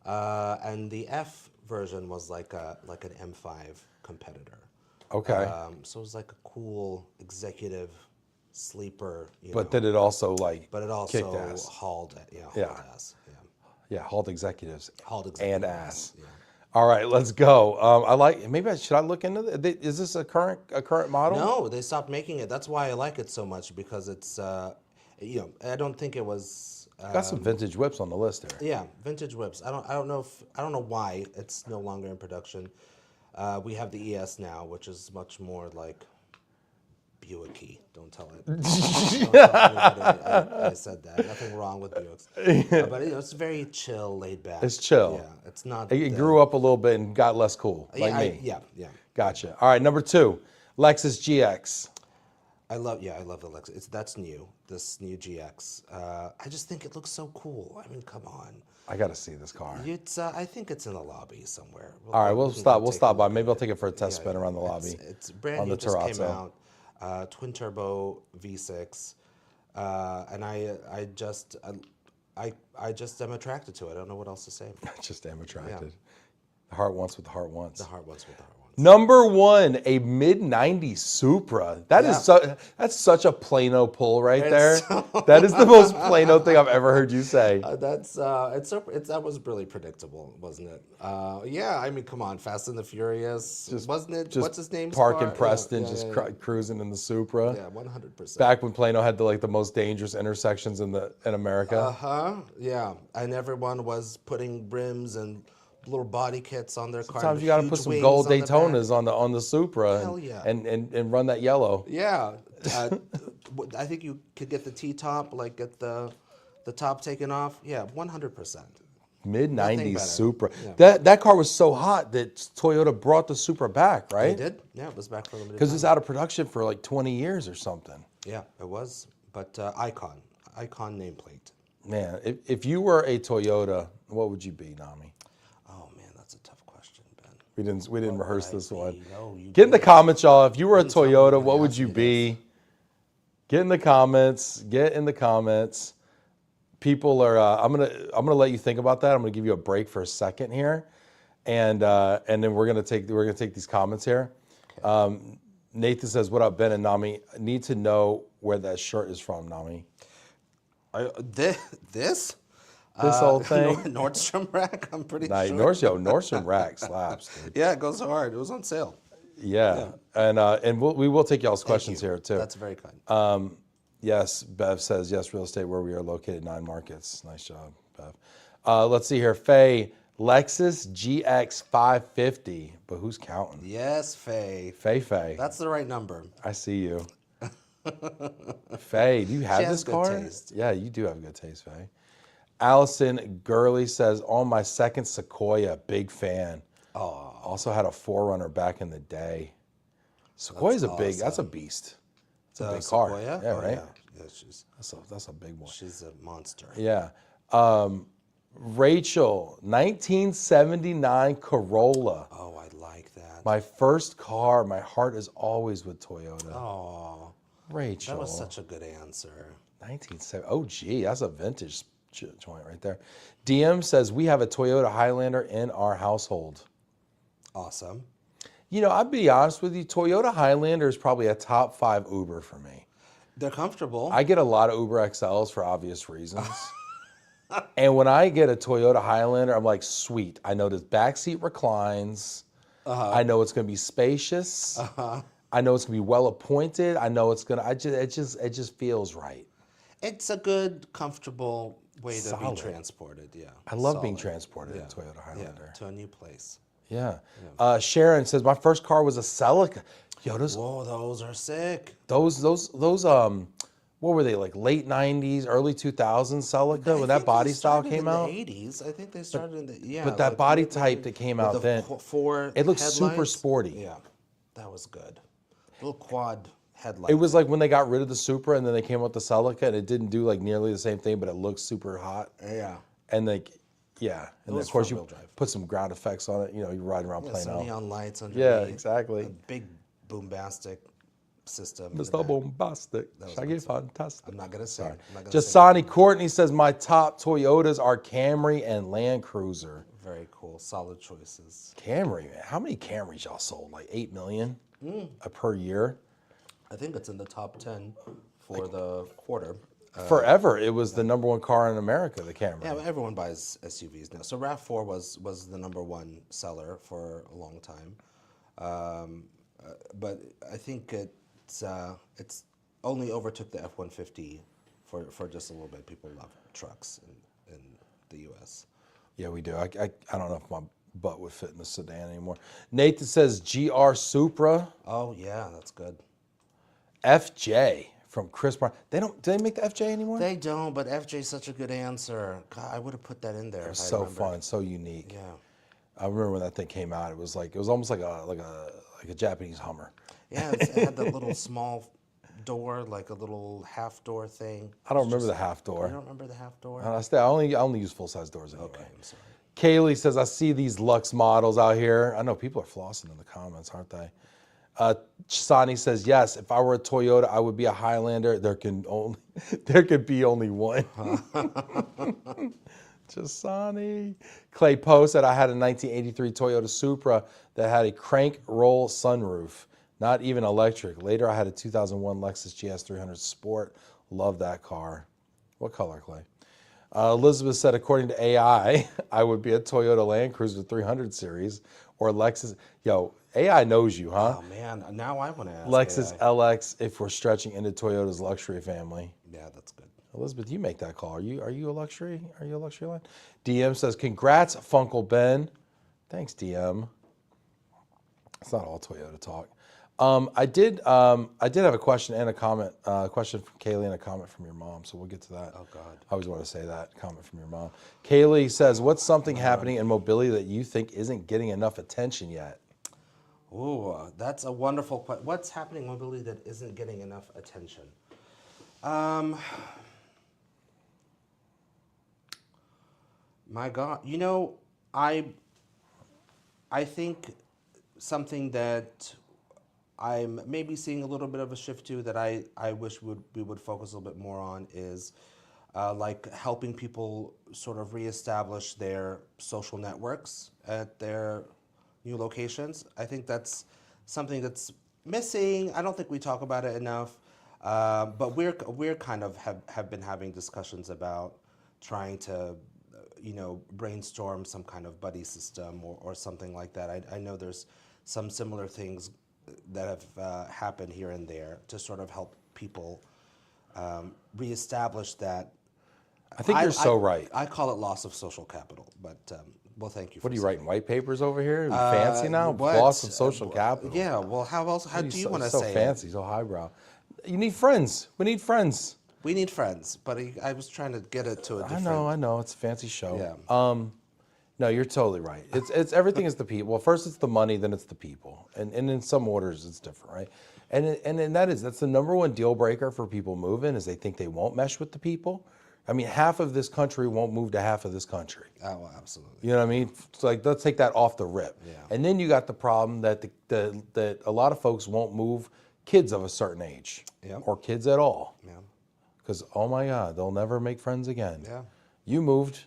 and the F version was like an M5 competitor. Okay, So it was like a cool executive sleeper. but did it also like? But it kicked also ass? hauled it. Yeah, Yeah. hauled ass. Yeah. Yeah, hauled executives. Hauled and executive ass. Yeah. All right, let's go. Should I look into this? Is this a current model? No, they stopped making it. That's why I like it so much, because it's I don't think it was. Got some vintage whips on the list here. Yeah, vintage whips. I don't know why it's no longer in production. We have the ES now, which is much more like Buick-y. Don't tell it. Don't tell anybody I said that. Nothing wrong with Buicks. But it's very chill, laid back. It's chill. Yeah, it's not. It grew up a little bit and got less cool, like me. Yeah. Gotcha. All right, number 2, Lexus GX. I love the Lexus. That's new. This new GX. I just think it looks so cool. I mean, come on. I got to see this car. It's. I think it's in the lobby somewhere. All right, we'll can stop. go We'll take stop a by. look. Maybe I'll take it for a test spin around the lobby. It's brand on new. the Just came Terrazzo. out. Twin turbo V6, and I just am attracted to it. I don't know what else to say. Just am attracted. The heart wants what the heart wants. The heart wants with the heart wants. Number 1, a mid-90s Supra. That's such a Plano pull right there. That is the most Plano thing I've ever heard you say. That was really predictable, wasn't it? Yeah, I mean, come on, Fast and the Furious, wasn't it? Just What's his name? Park in Preston, cruising in the Supra. Yeah, 100%. Back when Plano had the most dangerous intersections in America. Yeah, and everyone was putting rims and little body kits on their car. Sometimes with you got to huge put some wings gold on the back. Daytonas on the Supra Hell yeah. and run that yellow. Yeah, I think you could get the T-top, like get the top taken off. Yeah, 100%. Mid-90s better. Supra. Yeah. That car was so hot that Toyota brought the Supra back, right? They did. Yeah, it was back for a limited Because time. it's out of production for like 20 years or something. Yeah, it was. But icon nameplate. Man, if you were a Toyota, what would you be, Naumy? Oh man, that's a tough question, Ben. We didn't rehearse this one. No, you Get in the did. comments, y'all. If you were a Tell me Toyota, when what you would ask you me be? Get in the comments. Get in the comments. People are. I'm gonna let you think about that. I'm gonna give you a break for a second here, and then we're gonna take these comments here. Nathan says, "What up, Ben and Naumy? Need to know where that shirt is from, Naumy." This Whole thing. Nordstrom rack. I'm pretty Nah, sure. Nordstrom rack slaps, dude. Yeah, it goes hard. It was on sale. Yeah. And we will take y'all's questions you. here too. That's very kind. Yes, Bev says, yes, real estate where we are located, 9 markets. Nice job, Bev. Let's see here. Faye, Lexus GX 550, but who's counting? Yes, Faye. Faye. That's the right number. I see you. Faye, do you have She has this good car? taste. Yeah, you do have good taste, Faye. Allison Gurley says, on my second Sequoia, big fan. Oh, Also had a 4Runner back in the day. Sequoia's that's a beast. It's a big car. Sequoia? Yeah, Oh, right? Yeah, That's a big one. she's a monster. Yeah. Rachel, 1979 Corolla. Oh, I like that. My first car. My heart is always with Toyota. Oh, Rachel. that was such a good answer. 1970. Oh, gee, that's a vintage joint right there. DM says we have a Toyota Highlander in our household. Awesome. You know, I'll be honest with you. Toyota Highlander is probably a top 5 Uber for me. They're comfortable. I get a lot of Uber XLs for obvious reasons. And when I get a Toyota Highlander, I'm like, sweet. I know this backseat reclines. I know it's going to be spacious. I know it's going to be well appointed. I know it's going to. It just feels right. It's a good, comfortable way to Solid. be transported. Yeah. I love being transported in a Toyota Yeah. Highlander. To a new place. Yeah. Sharon says my first car was a Celica. Yo, Whoa, those are sick. those what were they, like late 90s, early 2000s Celica when that body style came out? In the 80s. I think they started in the But that like body maybe type that came with out the then, four it looked super headlights. sporty. Yeah, that was good. Little quad headlight. It was like when they got rid of the Supra and then they came out with the Celica and it didn't do like nearly the same thing, but it looked super hot. Yeah. And like, yeah. And then was of course front-wheel you drive. put some ground effects on it. You know, you're riding around playing Some out. neon lights underneath. Yeah, exactly. A big boombastic system. in the Mr. back. Bombastic. was Shaggy fantastic. I'm not gonna sing. I'm not gonna sing. Jasani Courtney says my top Toyotas are Camry and Land Cruiser. Very cool. Solid choices. Camry, man. How many Camrys y'all sold? Like 8 million per year? I think it's in the top 10 for the quarter. Forever, it was the number 1 car in America, the Camry. Yeah, everyone buys SUVs now. So RAV4 was the number 1 seller for a long time, but I think it's only overtook the F-150 for just a little bit. People love trucks in the U.S. Yeah, we do. I don't know if my butt would fit in the sedan anymore. Nathan says GR Supra, Oh yeah, that's good. FJ from Chris Brown. Do they make the FJ anymore? They don't, but FJ's such a good answer. God, I would have put that in there. It was so fun, so unique. Yeah. I remember when that thing came out. It was almost like a Japanese Hummer. Yeah, it had the little small door, like a little half door thing. I don't remember the half door. You don't remember the half door? I only use full size doors anyway. Okay, I'm sorry. Kaylee says, I see these Lux models out here. I know people are flossing in the comments, aren't they? Sani says, yes, if I were a Toyota, I would be a Highlander. There could be only one. Jasani. Clay Post said, I had a 1983 Toyota Supra that had a crank roll sunroof, not even electric. Later, I had a 2001 Lexus GS 300 Sport. Love that car. What color, Clay? Elizabeth said, according to AI, I would be a Toyota Land Cruiser 300 series or Lexus. Yo, AI knows you, huh? Oh man, now I want to ask. Lexus AI. LX if we're stretching into Toyota's luxury family. Yeah, that's good. Elizabeth, you make that call. Are you a luxury? Are you a luxury line? DM says, congrats, Funkle Ben. Thanks, DM. It's not all Toyota talk. I did have a question and a comment. Question from Kaylee and a comment from your mom. So we'll get to that. Oh God. I always want to say that comment from your mom. Kaylee says, what's something happening in mobility that you think isn't getting enough attention yet? Ooh, that's a wonderful question. What's happening in mobility that isn't getting enough attention? My God, I think something that I'm maybe seeing a little bit of a shift to that I wish we would focus a little bit more on is like helping people sort of reestablish their social networks at their new locations. I think that's something that's missing. I don't think we talk about it enough, but we're kind of have been having discussions about trying to brainstorm some kind of buddy system or something like that. I know there's some similar things that have happened here and there to sort of help people reestablish that. I think you're so right. I call it loss of social capital, but well, thank you. What for are you saying writing white papers over here? Fancy now? what? Loss of social capital. Yeah. Well, how else? How do you want to so say fancy, so highbrow. You need friends. We need friends. We need friends, but I was trying to get it to a different. I know. It's a fancy show. Yeah. No, you're totally right. It's everything is the people. Well, first it's the money, then it's the people, and in some orders it's different, right? And that's the number one deal breaker for people moving is they think they won't mesh with the people. I mean, half of this country won't move to half of this country. Oh, well, absolutely. You know what I mean? So like, let's take that off the rip. Yeah. And then you got the problem that that a lot of folks won't move kids of a certain age, or kids at all. Yeah. Because oh my God, they'll never make friends again. Yeah. You moved,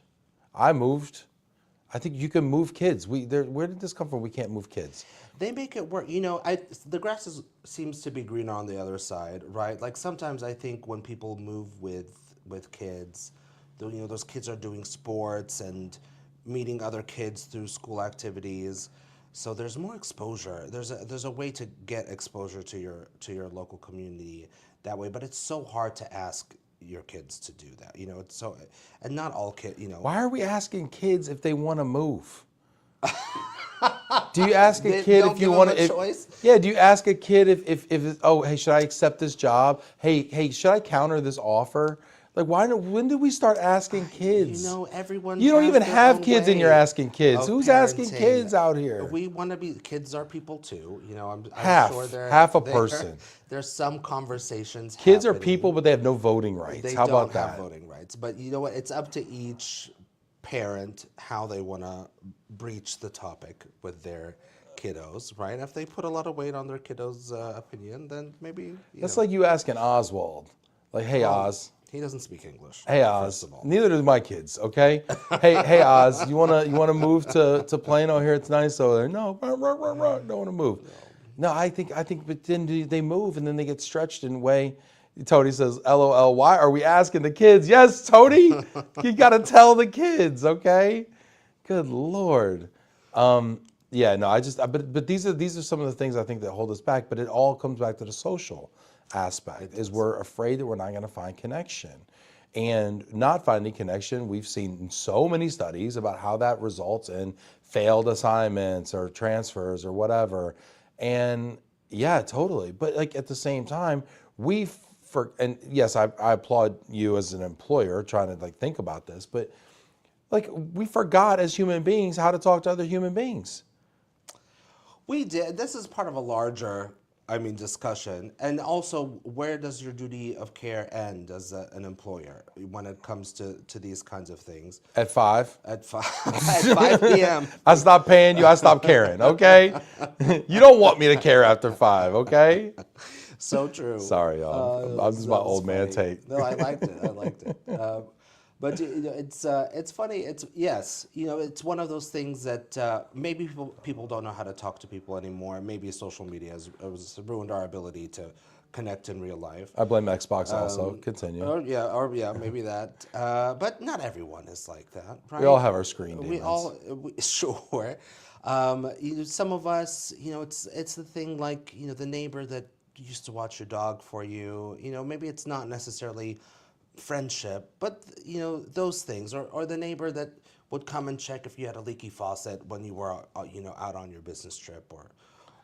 I moved. I think you can move kids. Where did this come from? We can't move kids. They make it work. The grass seems to be greener on the other side, right? Like sometimes I think when people move with kids, those kids are doing sports and meeting other kids through school activities. So there's more exposure. There's a way to get exposure to your local community that way, but it's so hard to ask your kids to do that. It's so, and not all kids. Why are we asking kids if they want to move? Do you ask a kid if you want to? Choice? Yeah. Do you ask a kid if oh, hey, should I accept this job? Hey, should I counter this offer? Like, when did we start asking kids? Everyone. You don't has even their have own kids and way you're asking kids. of Who's asking parenting. kids out here? We want to be, kids are people too. I'm Half. sure Half a person. There's some conversations Kids are happening. people, but they have no voting rights. They How don't about that? have voting rights. But you know what? It's up to each parent how they want to breach the topic with their kiddos, right? If they put a lot of weight on their kiddos' opinion, then maybe That's like you asking Oswald, like, hey, Oz. He doesn't speak English. Hey, first Oz. of all. Neither do my kids. Okay. Hey, Oz. You wanna move to Plano here? It's nice over there. No, don't want to move. No, I think. But then they move, and then they get stretched in a way. Tony says, "LOL. Why are we asking the kids?" Yes, Tony. You got to tell the kids. Okay. Good Lord. Yeah. No. But these are some of the things I think that hold us back. But it all comes back to the social aspect. Is we're afraid that we're not going to find connection. And not finding connection, we've seen so many studies about how that results in failed assignments or transfers or whatever. And yeah, totally. But like at the same time, and yes, I applaud you as an employer trying to like think about this, but like we forgot as human beings how to talk to other human beings. We did. This is part of a larger, discussion. And also, where does your duty of care end as an employer when it comes to these kinds of things? At 5? At 5 p.m. I stopped paying you, I stopped caring, okay? You don't want me to care after 5, okay? So true. Sorry, y'all. I'm just my old man take. No, I liked it. But it's funny. It's one of those things that maybe people don't know how to talk to people anymore. Maybe social media has ruined our ability to connect in real life. I blame Xbox also. Continue. Or maybe that. But not everyone is like that, right? We all have our screen demons. Sure. Some of us, it's the thing like the neighbor that used to watch your dog for you. Maybe it's not necessarily friendship, but those things, or the neighbor that would come and check if you had a leaky faucet when you were out on your business trip,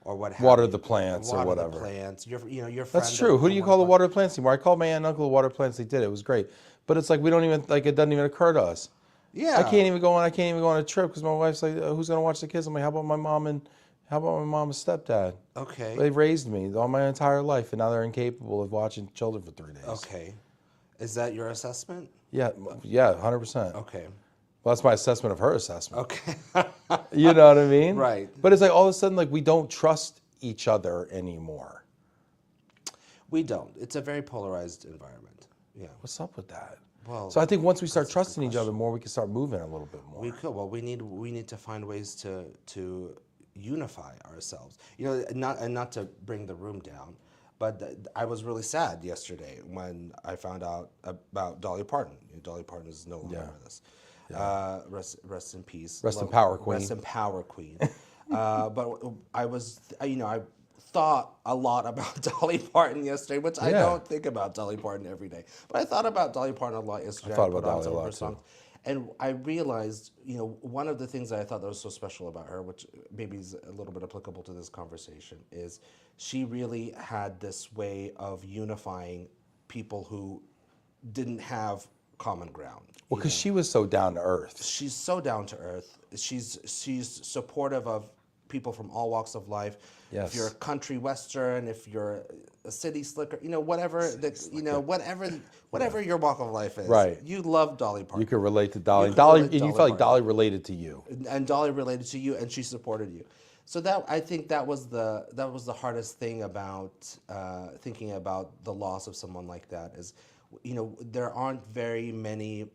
or what have water you. the plants or whatever. Water the plants. Your friend. That's true. Who do you call the water the plants anymore? I called my aunt and uncle the water plants. They did it. It was great. But it's like we don't even it doesn't even occur to us. Yeah. I can't even go on a trip because my wife's like, who's gonna watch the kids? I'm like, how about my mom and stepdad? Okay. They raised me all my entire life, and now they're incapable of watching children for 3 days. Okay. Is that your assessment? Yeah, 100%. Okay. Well, that's my assessment of her assessment. Okay. You know what I mean? Right. But it's like all of a sudden, like we don't trust each other anymore. We don't. It's a very polarized environment. Yeah. What's up with that? Well, so I think once we start trusting each other more, we can start moving a little bit more. We could. Well, we need to find ways to unify ourselves. Not to bring the room down, but I was really sad yesterday when I found out about Dolly Parton. Dolly Parton is no longer with us. Yeah. Rest in peace. Rest in power, Queen. Rest in power, Queen. But I was, I thought a lot about Dolly Parton yesterday, which I Yeah. don't think about Dolly Parton every day. But I thought about Dolly Parton a lot yesterday. thought I put about on Dolly some a of her lot, too. songs. And I realized, one of the things that I thought that was so special about her, which maybe is a little bit applicable to this conversation, is she really had this way of unifying people who didn't have common ground. Well, because she was so down to earth. She's so down to earth. She's supportive of people from all walks of life. Yes. If you're a country western, if you're a city slicker, whatever your walk of life is, Right. you love Dolly Parton. You could relate to Dolly. You could Dolly, relate and to you Dolly felt like Parton. Dolly related to you. And Dolly related to you, and she supported you. So that, I think that was the hardest thing about thinking about the loss of someone like that is, there aren't very many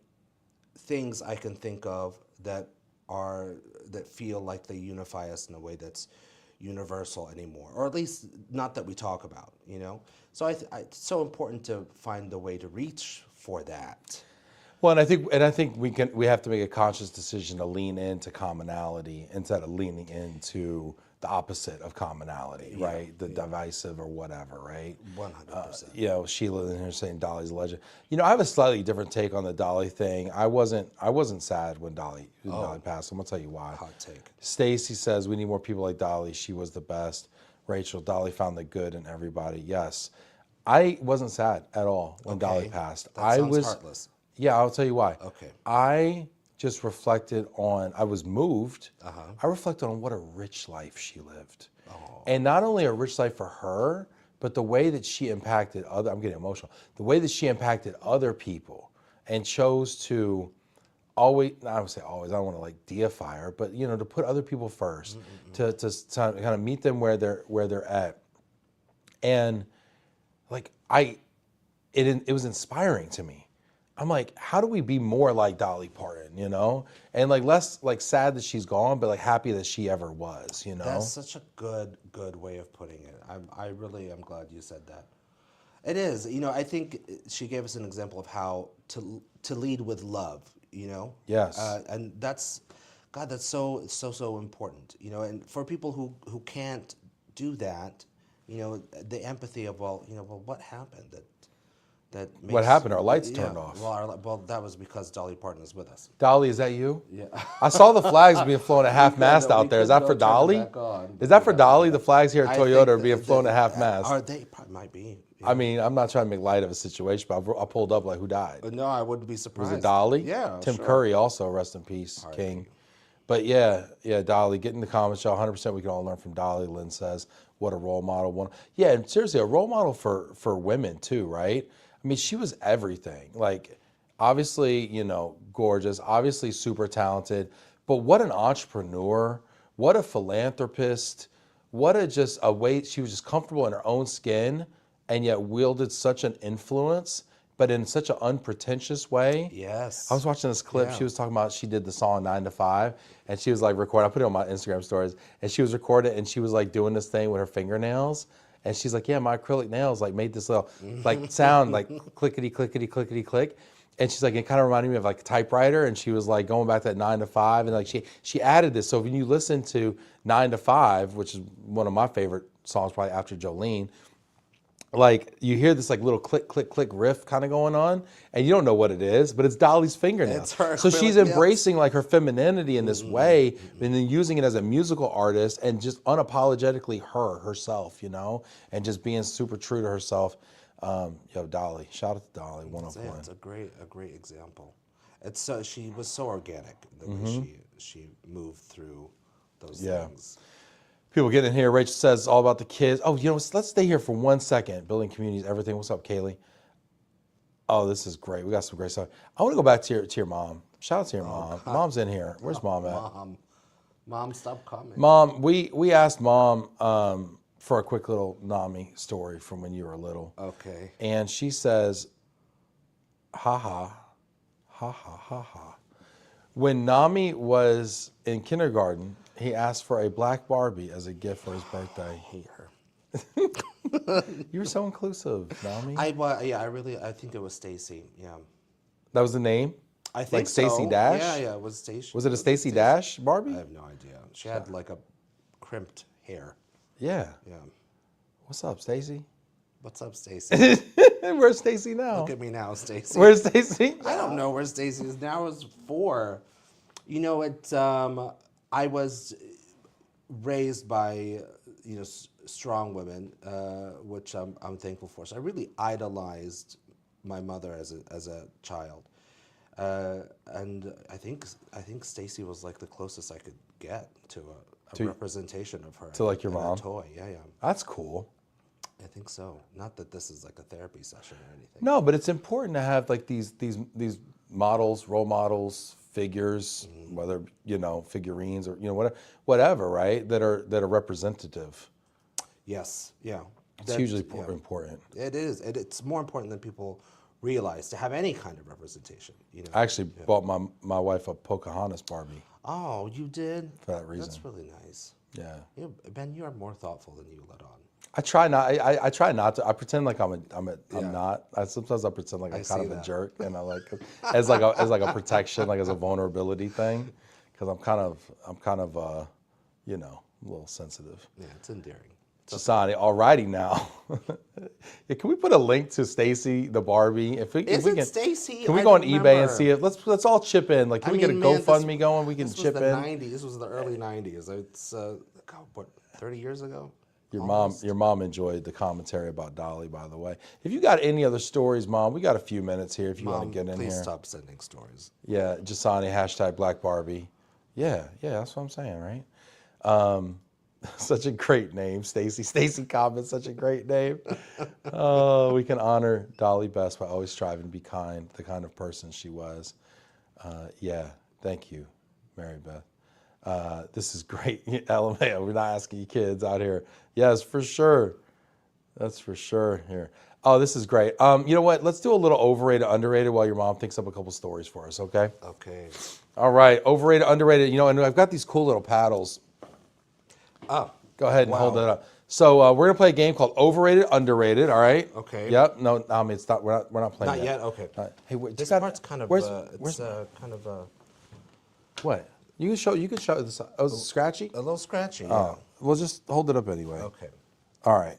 things I can think of that feel like they unify us in a way that's universal anymore, or at least not that we talk about. So it's so important to find a way to reach for that. Well, and I think we have to make a conscious decision to lean into commonality instead of leaning into the opposite of commonality, right? The divisive or whatever, right? 100%. Sheila in here saying Dolly's a legend. I have a slightly different take on the Dolly thing. I wasn't sad when Dolly passed. I'm gonna tell you why. Hot take. Stacy says we need more people like Dolly. She was the best. Rachel, Dolly found the good in everybody. Yes, I wasn't sad at all when Dolly passed. That sounds heartless. Yeah, I'll tell you why. Okay. I just reflected on, I was moved. Uh-huh. I reflected on what a rich life she lived. And not only a rich life for her, but the way that she impacted I'm getting emotional, the way that she impacted other people and chose to always, I would say always, I don't want to like deify her, but to put other people first, to kind of meet them where they're at. And like, it was inspiring to me. I'm like, how do we be more like Dolly Parton, And like less like sad that she's gone, but like happy that she ever was, That's such a good way of putting it. I really am glad you said that. It is. I think she gave us an example of how to lead with love, Yes. And that's so important, and for people who can't do that, the empathy of, what happened that makes, What happened? Our lights turned off. Well, that was because Dolly Parton is with us. Dolly, is that you? Yeah. I saw the flags being flown at half mast out there. Is that for Turn them Dolly? back on. Is that for Dolly? The flags here at I Toyota think are being flown at half mast. Or they probably might be. I mean, I'm not trying to make light of a situation, but I pulled up like, who died? No, I wouldn't be surprised. Was it Dolly? Yeah, Tim sure. Curry also, rest in peace, King. But yeah, Dolly, get in the comments, y'all. 100% we can all learn from Dolly. Lynn says, what a role model. Yeah, and seriously, a role model for women too, right? I mean, she was everything. Like, obviously, gorgeous, obviously super talented, but what an entrepreneur, what a philanthropist, what a way, she was just comfortable in her own skin and yet wielded such an influence, but in such an unpretentious way. Yes. I was watching this clip. She was talking about, she did the song 9 to 5, and she was like recording. I put it on my Instagram stories, and she was recording, and she was like doing this thing with her fingernails. And she's like, yeah, my acrylic nails like made this little like sound like clickety, clickety, clickety, click. And she's like, it kind of reminded me of like a typewriter. And she was like going back to that 9 to 5. And like she added this. So when you listen to 9 to 5, which is one of my favorite songs probably after Jolene, like you hear this like little click, click, click riff kind of going on, and you don't know what it is, but it's Dolly's fingernail. It's her so she's acrylic embracing like her femininity in this way, and then using it as a musical artist and just unapologetically herself, and just being super true to herself. Dolly, shout out to Dolly, 101. It's a great example. It's she was so organic the way she moved through those things. People get in here. Rachel says all about the kids. Oh, let's stay here for 1 second. Building communities, everything. What's up, Kaylee? Oh, this is great. We got some great stuff. I want to go back to your mom. Shout out to your mom. God. Mom's in here. Where's Mom at? Mom, stop commenting. Mom, we asked Mom for a quick little Naumy story from when you were little. Okay. And she says, ha ha, ha ha, ha ha. When Naumy was in kindergarten, he asked for a black Barbie as a gift for his birthday. I hate her. You were so inclusive, Naumy. I think it was Stacy. Yeah. That was the name? I think like Stacey so. Dash? Yeah, it was Stacy. Was it a Stacey Dash Barbie? I have no idea. She had like a crimped hair. Yeah. Yeah. What's up, Stacy? What's up, Stacy? Where's Stacy now? Look at me now, Stacy. Where's Stacy? I don't know where Stacy is now. It's 4. You know, I was raised by strong women, which I'm thankful for. So I really idolized my mother as a child, and I think Stacy was like the closest I could get to a representation of her. To like your and mom? A toy, yeah. That's cool. I think so. Not that this is like a therapy session or anything. No, but it's important to have like these models, role models, figures, whether figurines or whatever, right? That are representative. Yes, yeah. It's hugely important. It is. It's more important than people realize to have any kind of representation. I actually bought my wife a Pocahontas Barbie. Oh, you did? For that reason. That's really nice. Yeah. Ben, you are more thoughtful than you let on. I try not. I try not to. I pretend like I'm not. Sometimes I pretend like I'm kind of a jerk, and I like as like a protection, like as a vulnerability thing, because I'm kind of a little sensitive. Yeah, it's endearing. Jasani, alrighty now. Yeah, can we put a link to Stacy the Barbie? If we can, Stacy? Can we go on eBay and see it? Let's all chip in. Like, can we get a GoFundMe going? We can chip in. This was the early '90s. It's what 30 years ago. Your mom enjoyed the commentary about Dolly, by the way. If you got any other stories, Mom, we got a few minutes here if you want to get in here. Please stop sending stories. Yeah, Jasani, #Black Barbie. Yeah, that's what I'm saying, right? Such a great name, Stacy. Stacy Cobbins, such a great name. We can honor Dolly best by always striving to be kind, the kind of person she was. Yeah, thank you, Mary Beth. This is great. LMAO, we're not asking you kids out here. Yes, for sure. That's for sure here. Oh, this is great. You know what? Let's do a little overrated, underrated while your mom thinks up a couple stories for us, okay? Okay. All right, overrated, underrated. And I've got these cool little paddles. Oh. Go ahead and hold it up. So we're gonna play a game called Overrated, Underrated. All right. Okay. Yep. No, it's not. We're not playing. Not yet. Okay. Hey, wait, This part's kind of. What? You can show this. Oh, is it scratchy? A little scratchy. Yeah. Oh, well, just hold it up anyway. Okay. All right.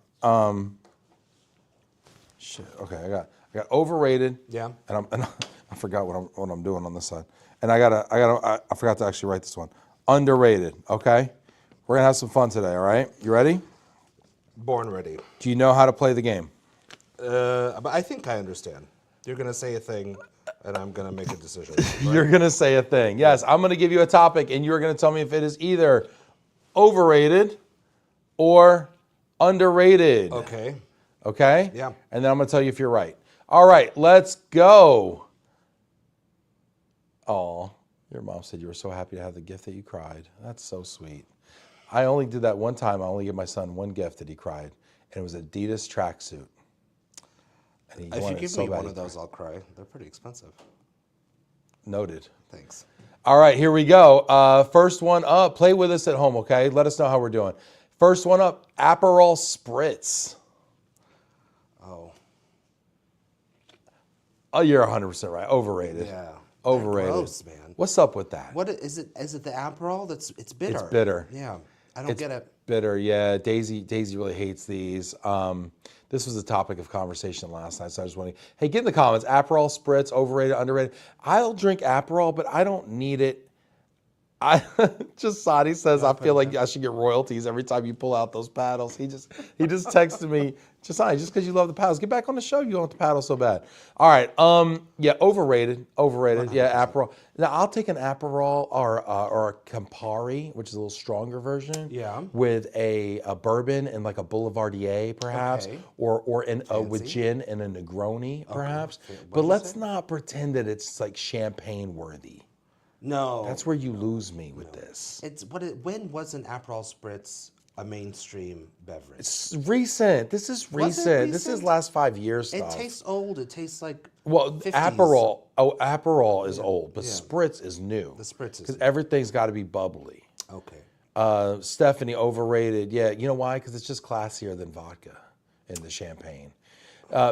Shit. Okay. I got overrated. Yeah. And I forgot what I'm doing on this side. And I forgot to actually write this one. Underrated. Okay. We're gonna have some fun today. All right. You ready? Born ready. Do you know how to play the game? But I think I understand. You're gonna say a thing, and I'm gonna make a decision. Right? You're gonna say a thing. Yes, I'm gonna give you a topic, and you're gonna tell me if it is either overrated or underrated. Okay. Okay? Yeah. And then I'm gonna tell you if you're right. All right, let's go. Oh, your mom said you were so happy to have the gift that you cried. That's so sweet. I only did that one time. I only gave my son one gift that he cried, and it was an Adidas tracksuit. And If you give me one of those, I'll cry. They're pretty expensive. Noted. Thanks. All right, here we go. First one up. Play with us at home, okay? Let us know how we're doing. First one up, Aperol Spritz. Oh, you're 100% right. Overrated. Yeah. Overrated. Gross, man. What's up with that? What is it? Is it the Aperol? It's bitter. It's bitter. Yeah. I don't get it. Bitter, yeah. Daisy really hates these. This was a topic of conversation last night, so I was wondering, hey, get in the comments. Aperol Spritz, overrated, underrated. I'll drink Aperol, but I don't need it. Sadi says, I feel like I should get royalties every time you pull out those paddles. He just texted me, just because you love the paddles, get back on the show. You want the paddle so bad. All right, yeah, overrated. 100%. Yeah, Aperol. Now I'll take an Aperol or a Campari, which is a little stronger version. Yeah. With a bourbon and like a Boulevardier, perhaps, Okay. or with gin and a Negroni, perhaps. Okay. But let's not pretend that it's like champagne worthy. No. That's where you lose me with this. When was an Aperol Spritz a mainstream beverage? It's recent. This is recent. This is last 5 years stuff. It tastes old. It tastes like 50s. Aperol is old, but Spritz is new. The Spritz is because everything's got to be bubbly. Okay. Stephanie, overrated. Yeah, you know why? Because it's just classier than vodka in the champagne.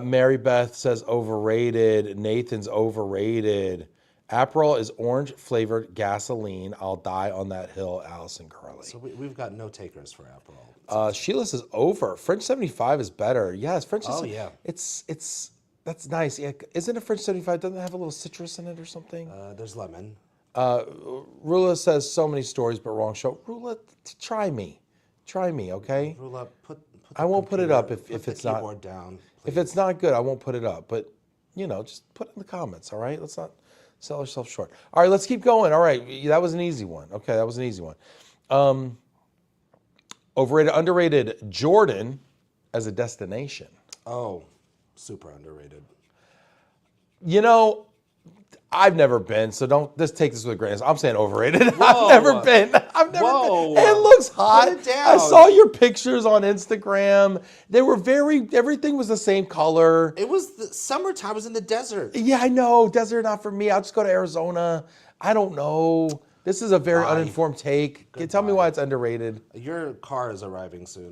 Mary Beth says overrated. Nathan's overrated. Aperol is orange flavored gasoline. I'll die on that hill, Allison Curley. So we've got no takers for Aperol. Sheila says over. French 75 is better. Yes, French. Oh, yeah. It's that's nice. Yeah, isn't a French 75? Doesn't it have a little citrus in it or something? There's lemon. Rula says so many stories, but wrong show. Rula, try me, okay? Rula, put I won't put it up if it's not. Keyboard down. If it's not good, I won't put it up. But just put it in the comments. All right, let's not sell ourselves short. All right, let's keep going. All right, that was an easy one. Okay, that was an easy one. Overrated, underrated. Jordan as a destination. Oh, super underrated. I've never been, so don't just take this with a grain of salt. I'm saying overrated. I've never been. It looks hot. Put it down. I saw your pictures on Instagram. They were everything was the same color. It was the summertime. I was in the desert. Yeah, I know. Desert not for me. I'll just go to Arizona. I don't know. This is a very uninformed take. Tell me why it's underrated. Your car is arriving soon.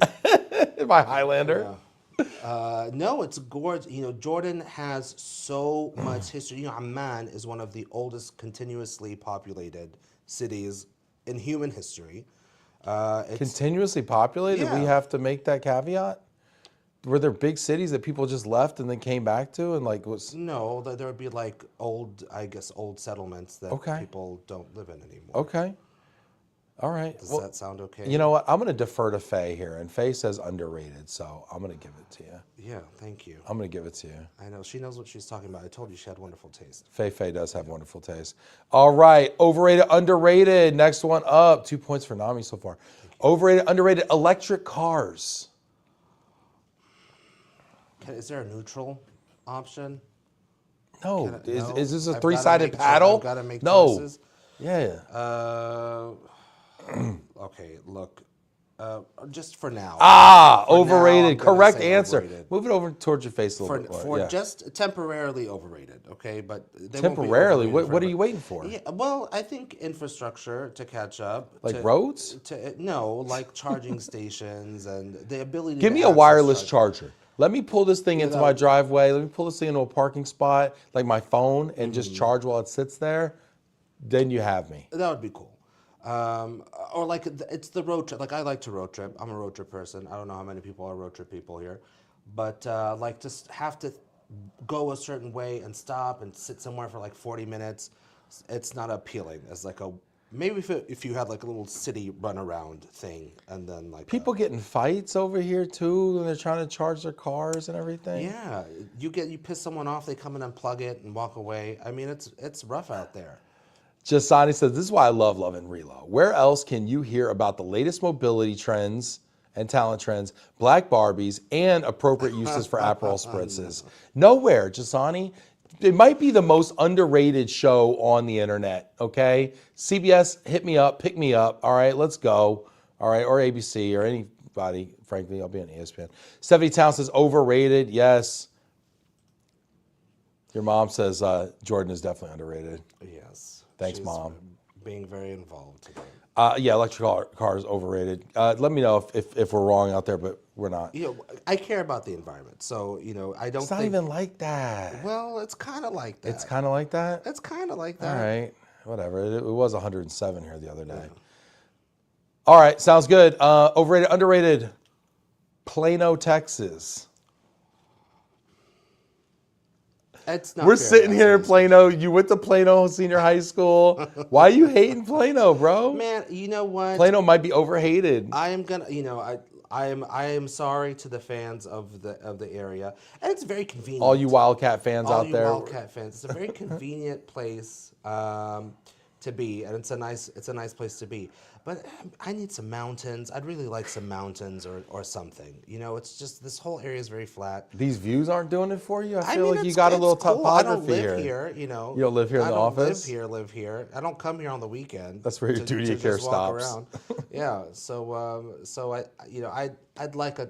My Highlander. Yeah. No, it's gorgeous. Jordan has so much history. Amman is one of the oldest continuously populated cities in human history. Continuously populated? Yeah. We have to make that caveat? Were there big cities that people just left and then came back to and was... No, there would be old settlements that people don't live in anymore. Okay. All right. Does that sound okay? You know what? I'm going to defer to Faye here, and Faye says underrated, so I'm going to give it to you. Yeah, thank you. I'm going to give it to you. I know. She knows what she's talking about. I told you she had wonderful taste. Faye does have wonderful taste. All right. Overrated, underrated. Next one up. 2 points for Naumy so far. Overrated, underrated. Electric cars. Is there a neutral option? No. No? Is this a I've three-sided gotta make paddle? I've got to make no. choices. Yeah. Okay, look. Just for now. Overrated. Now, I'm gonna Correct say answer. overrated. Move it over towards your face a little bit more. For yeah. just temporarily overrated, okay? But they temporarily? won't be What are overrated you waiting for? Yeah, well, I think infrastructure to catch up. Roads? No, like charging stations and the ability Give to me a access wireless charger. Let me pull this thing into my Without- driveway. Let me pull this thing into a parking spot, like my phone, and just charge while it sits there. Then you have me. That would be cool. Or it's the road trip. I like to road trip. I'm a road trip person. I don't know how many people are road trip people here, but just have to go a certain way and stop and sit somewhere for 40 minutes. It's not appealing as maybe if you had a little city run around thing and then people get in fights over here too when they're trying to charge their cars and everything. Yeah, you piss someone off, they come and unplug it and walk away. I mean, it's rough out there. Jasani says, this is why I love Love and Relo. Where else can you hear about the latest mobility trends and talent trends, black Barbies, and appropriate uses for Aperol spritzes? Nowhere, Jasani. It might be the most underrated show on the internet, okay? CBS, hit me up, pick me up, all right, let's go, all right, or ABC or anybody, frankly, I'll be on ESPN. 70 Town says, overrated, yes. Your mom says Jordan is definitely underrated. Yes. Thanks, She's Mom. Being very involved today. Yeah, electric cars overrated. Let me know if we're wrong out there, but we're not. I care about the environment, so I don't. It's not even like that. Well, it's kind of like that. It's kind of like that. It's kind of like that. All right, whatever. It was 107 here the other day. Yeah. All right, sounds good. Overrated, underrated. Plano, Texas. It's not We're fair sitting to here in ask Plano. You went to Plano Senior High School. Why are you hating Plano, bro? Man, you know what? Plano might be overhated. I am gonna, I am sorry to the fans of the area, and it's very convenient. All you Wildcat fans out there. All you Wildcat fans. It's a very convenient place to be, and it's a nice place to be. But I need some mountains. I'd really like some mountains or something. It's just this whole area is very flat. These views aren't doing it for you? I feel mean, like you got a little cool. topography I don't live here. You don't live here in the office? I don't live here. I don't come here on the weekend. That's where your duty of care stops. Around. Yeah. So I'd like a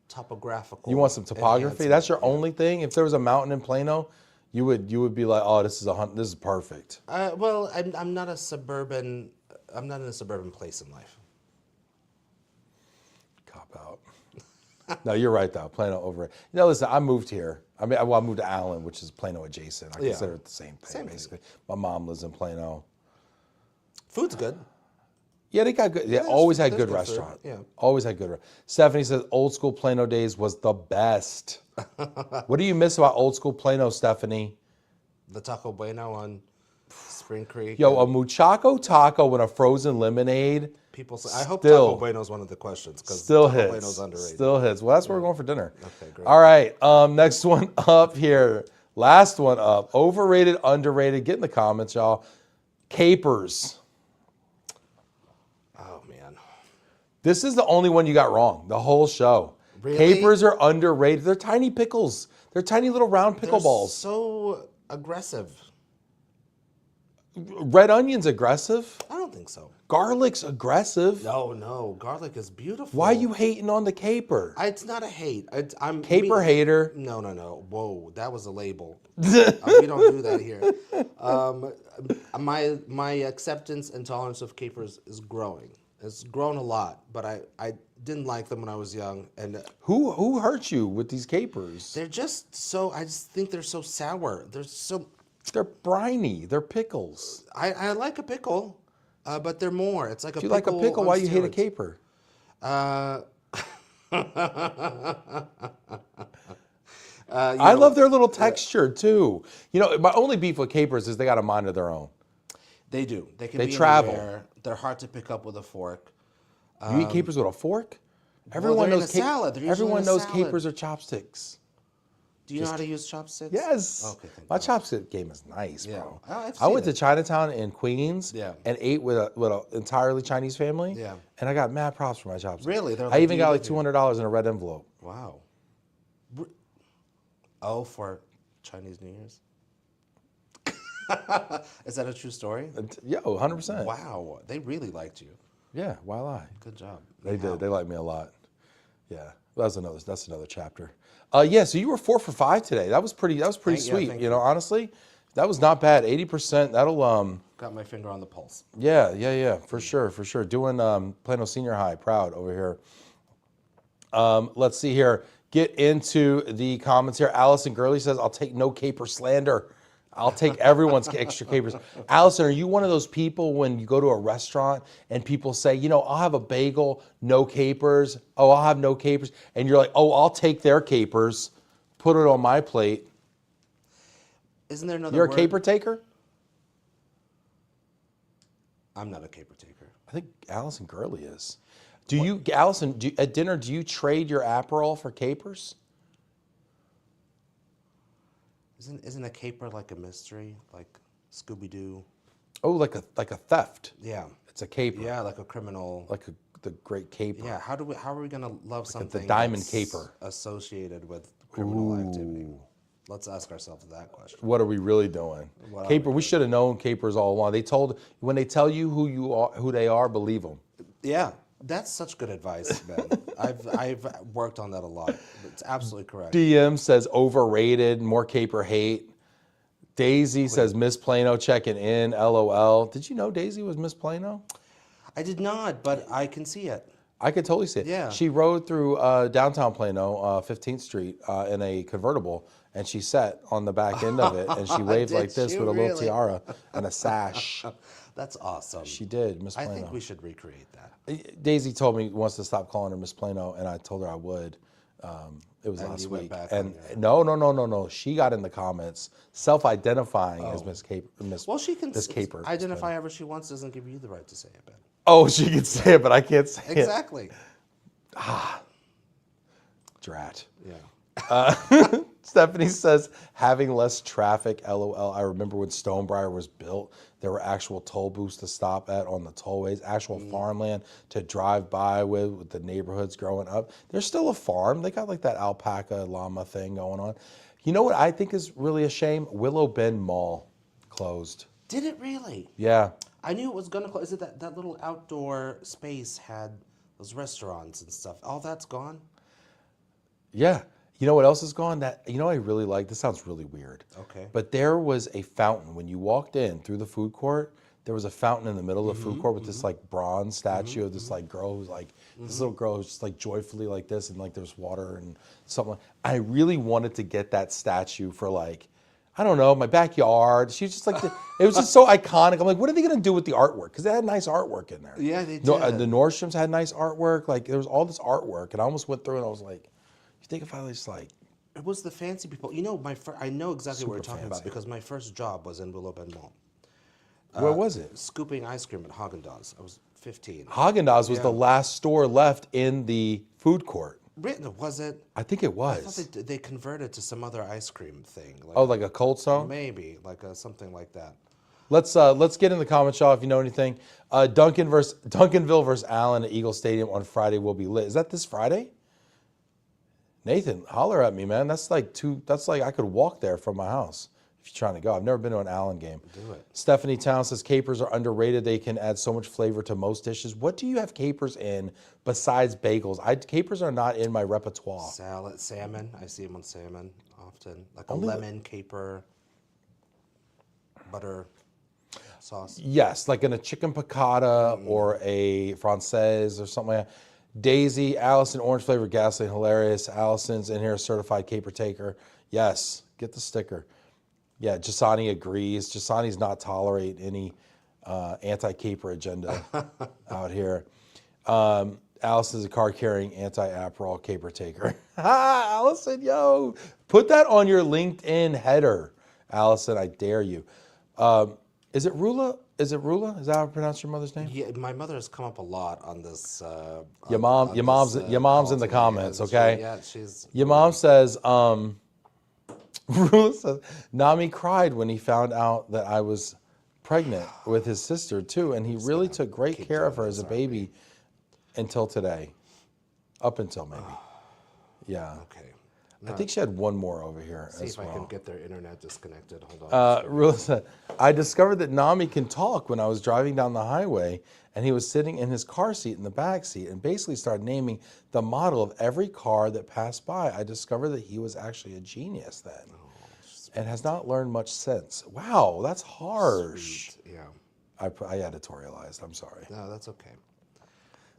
topographical. You want some topography? That's your only thing? If there was a mountain in Plano, you would be like, oh, this is perfect. Well, I'm not in a suburban place in life. Cop out. No, you're right though. Plano overrated. You know, listen, I moved here. I mean, well, I moved to Allen, which is Plano adjacent. I Yeah. consider it the same thing, Same thing. basically. My mom lives in Plano. Food's good. Yeah, they got good. Yeah, there's- always had there's good good food, restaurant. yeah. Always had good. Stephanie says old school Plano days was the best. What do you miss about old school Plano, Stephanie? The Taco Bueno on Spring Creek. Yo, a and muchacho taco with a frozen lemonade. people say, I hope still- Taco Bueno is one of the questions because Still Taco hits. Bueno's underrated. Still hits. Well, that's where we're going for dinner. Okay, great. All right. Next one up here. Last one up. Overrated, underrated. Get in the comments, y'all. Capers. Oh man. This is the only one you got wrong. The whole show. Really? Capers are underrated. They're tiny pickles. They're tiny little round pickle They're balls. so aggressive. Red onion's aggressive. I don't think so. Garlic's aggressive. No. Garlic is beautiful. Why are you hating on the caper? It's not a hate. I'm Caper hater. No. Whoa, that was a label. We don't do that here. My acceptance and tolerance of capers is growing. It's grown a lot, but I didn't like them when I was young, and Who hurt you with these capers? they're just so. I just think they're so sour. They're so. They're briny. They're pickles. I like a pickle, but they're more. It's like a. If you like a pickle, on why you hate a steroids. caper? I love their little texture too. You know, my only beef with capers is they got a mind of their own. They do. They can They be travel. in the air. They're hard to pick up with a fork. You eat capers with a fork? Everyone they're in knows. a salad. They're usually Everyone in a knows salad. capers are chopsticks. Do you know how to use chopsticks? Yes. Okay, thank My God. chopstick game is nice, Yeah. bro. Oh, I've I went seen to Chinatown in Queens Yeah. and ate with an entirely Chinese family. Yeah. And I got mad props for my chopsticks. Really? They're I like, even do you got like live $200 in a red envelope. Wow. Oh, for Chinese New Year's? Is that a true story? Yo, 100%. Wow. They really liked you. Yeah, why lie? Good job. They did. They like me a lot. Yeah, that's another chapter. Yeah, so you were 4 for 5 today. That was pretty sweet. thank You know, honestly, that was not bad. 80%. That'll Got my finger on the pulse. Yeah, for sure. Doing Plano Senior High, proud over here. Let's see here. Get into the comments here. Allison Gurley says, "I'll take no caper slander. I'll take everyone's extra capers." Allison, are you one of those people when you go to a restaurant and people say, you know, I'll have a bagel, no capers. Oh, I'll have no capers. And you're like, oh, I'll take their capers, put it on my plate. Isn't there another You're a word? caper taker? I'm not a caper taker. I think Allison Gurley is. Allison, at dinner, do you trade your Aperol for capers? Isn't a caper like a mystery? Like Scooby-Doo? Oh, like a theft. Yeah. It's a caper. Yeah, like a criminal. Like the great caper. Yeah, how are we gonna love something diamond that's caper. associated with criminal activity? Let's ask ourselves that question. What are we really doing? What are Caper. we We should have known capers all along. When they tell you who they are, believe them. Yeah, that's such good advice, Ben. I've worked on that a lot. It's absolutely correct. DM says overrated, more caper hate. Daisy says Miss Plano checking in. LOL. Did you know Daisy was Miss Plano? I did not, but I can see it. I could totally see it. Yeah. She rode through downtown Plano, 15th Street, in a convertible, and she sat on the back end of it, and she waved Did like this she with a little really? tiara and a sash. That's awesome. She did, Miss I Plano. think we should recreate that. Daisy told me wants to stop calling her Miss Plano, and I told her I would. It was And last you went week. back And on no. She got in the comments self-identifying as Miss Caper. Well, she can Miss Caper. identify however she wants. Doesn't give you the right to say it, Ben. Oh, she can say it, but I can't say it. Exactly. Drat. Yeah. Stephanie says, having less traffic, LOL. I remember when Stonebriar was built, there were actual toll booths to stop at on the tollways, actual farmland to drive by with the neighborhoods growing up. There's still a farm. They got like that alpaca llama thing going on. You know what I think is really a shame? Willow Bend Mall closed. Did it really? Yeah. I knew it was gonna close. Is it that little outdoor space had those restaurants and stuff? All that's gone. Yeah. You know what else is gone? I really like, this sounds really weird. Okay. But there was a fountain. When you walked in through the food court, there was a fountain in the middle of the food court with this like bronze statue of this like girl who's like this little girl who's just like joyfully like this, and like there's water and something. I really wanted to get that statue for like, I don't know, my backyard. She's just like, it was just so iconic. I'm like, what are they gonna do with the artwork? Because they had nice artwork in there. Yeah, they did. The Nordstroms had nice artwork. Like there was all this artwork, and I almost went through and I was like, you think if I just like. It was the fancy people. You know, I know exactly what you're Super talking about fancy. because my first job was in Willow Bend Mall. Where was it? Scooping ice cream at Haagen-Dazs. I was 15. Haagen-Dazs was Yeah. the last store left in the food court. Was it? I think it I was. thought they converted to some other ice cream thing. Like, Oh, like a Cold Stone? maybe like something like that. Let's get in the comments, y'all, if you know anything. Duncanville versus Allen at Eagle Stadium on Friday will be lit. Is that this Friday? Nathan, holler at me, man. That's like I could walk there from my house if you're trying to go. I've never been to an Allen game. Do it. Stephanie Town says capers are underrated. They can add so much flavor to most dishes. What do you have capers in besides bagels? Capers are not in my repertoire. Salad, salmon. I see them on salmon often. Like a lemon, caper, butter sauce. Yes, like in a chicken piccata or a française or something like that. Daisy, Allison, orange flavored gasoline, hilarious. Allison's in here, certified caper taker. Yes, get the sticker. Yeah, Jasani agrees. Jasani's not tolerate any anti-caper agenda out here. Allison's a card-carrying anti-Aperol caper taker. Allison, yo, put that on your LinkedIn header. Allison, I dare you. Is it Rula? Is that how I pronounce your mother's name? Yeah, my mother has come up a lot on this. Your mom's in the comments, okay? Yeah, she's. Your mom says, Rula says, Naumy cried when he found out that I was pregnant with his sister too, and he really took great care of her as a baby until today. Up until maybe. Yeah. Okay. I think she had one more over here See as if I well. can get their internet disconnected. Hold on. Rula said, I discovered that Naumy can talk when I was driving down the highway, and he was sitting in his car seat in the back seat and basically started naming the model of every car that passed by. I discovered that he was actually a genius then and has not learned much since. Wow, that's harsh. Sweet. Yeah. I editorialized. I'm sorry. No, that's okay.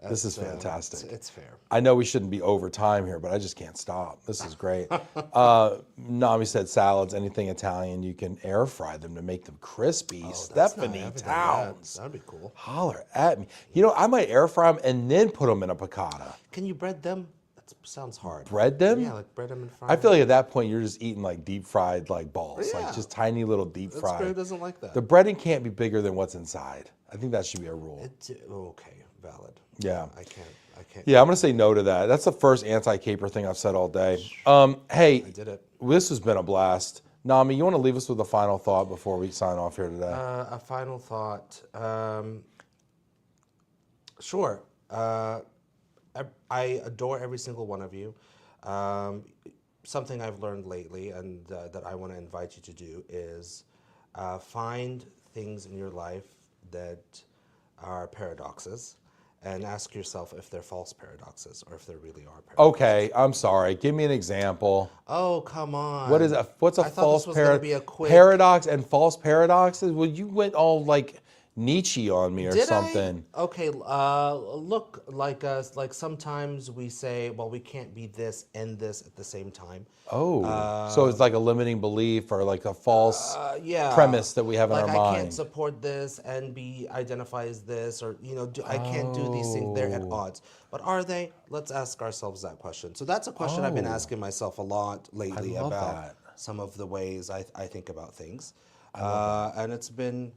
This is fantastic. It's fair. I know we shouldn't be over time here, but I just can't stop. This is great. Naumy said salads, anything Italian, you can air fry them to make them crispy. Stephanie Towns. That'd be cool. Holler at me. You know, I might air fry them and then put them in a piccata. Can you bread them? That sounds hard. Bread them? Yeah, like bread them and fry I them. feel like at that point you're just eating like deep fried like balls, Yeah. like just tiny little deep That's fried. Who doesn't like that? The breading can't be bigger than what's inside. I think that should be a rule. Okay, valid. Yeah. I can't. Yeah, I'm gonna say no to that. That's the first anti-caper thing I've said all day. Hey, I did it. This has been a blast. Naumy, you want to leave us with a final thought before we sign off here today? A final thought. Sure. I adore every single one of you. Something I've learned lately and that I want to invite you to do is find things in your life that are paradoxes and ask yourself if they're false paradoxes or if they really are paradoxes. Okay, I'm sorry. Give me an example. Oh, come on. What is a what's a I thought false this was gonna be a quick... paradox and false paradoxes? Well, you went all like Nietzsche on me or Did something. I? Okay, look, like sometimes we say, well, we can't be this and this at the same time. Oh, so it's like a limiting belief or like a false Yeah. premise that we have in Like our I mind. can't support this and be identify as this, or I can't do these things. They're at odds. But are they? Let's ask ourselves that question. So that's a question I've been asking myself a lot lately love about that. some of the ways I think about things, and it's been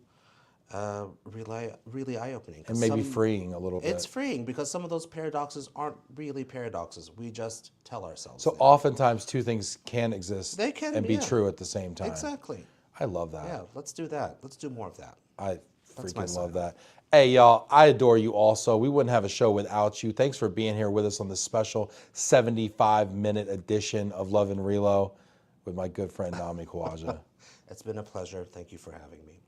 really eye-opening. And maybe freeing a little bit. It's freeing because some of those paradoxes aren't really paradoxes. We just tell ourselves. So things. oftentimes two things can exist They can, and be yeah. true at the same time. Exactly. I love that. Yeah, let's do that. Let's do more of that. I That's my freaking love sign. that. Hey, y'all, I adore you also. We wouldn't have a show without you. Thanks for being here with us on this special 75-minute edition of Love and Relo with my good friend, Naumy Khawaja. It's been a pleasure. Thank you for having me.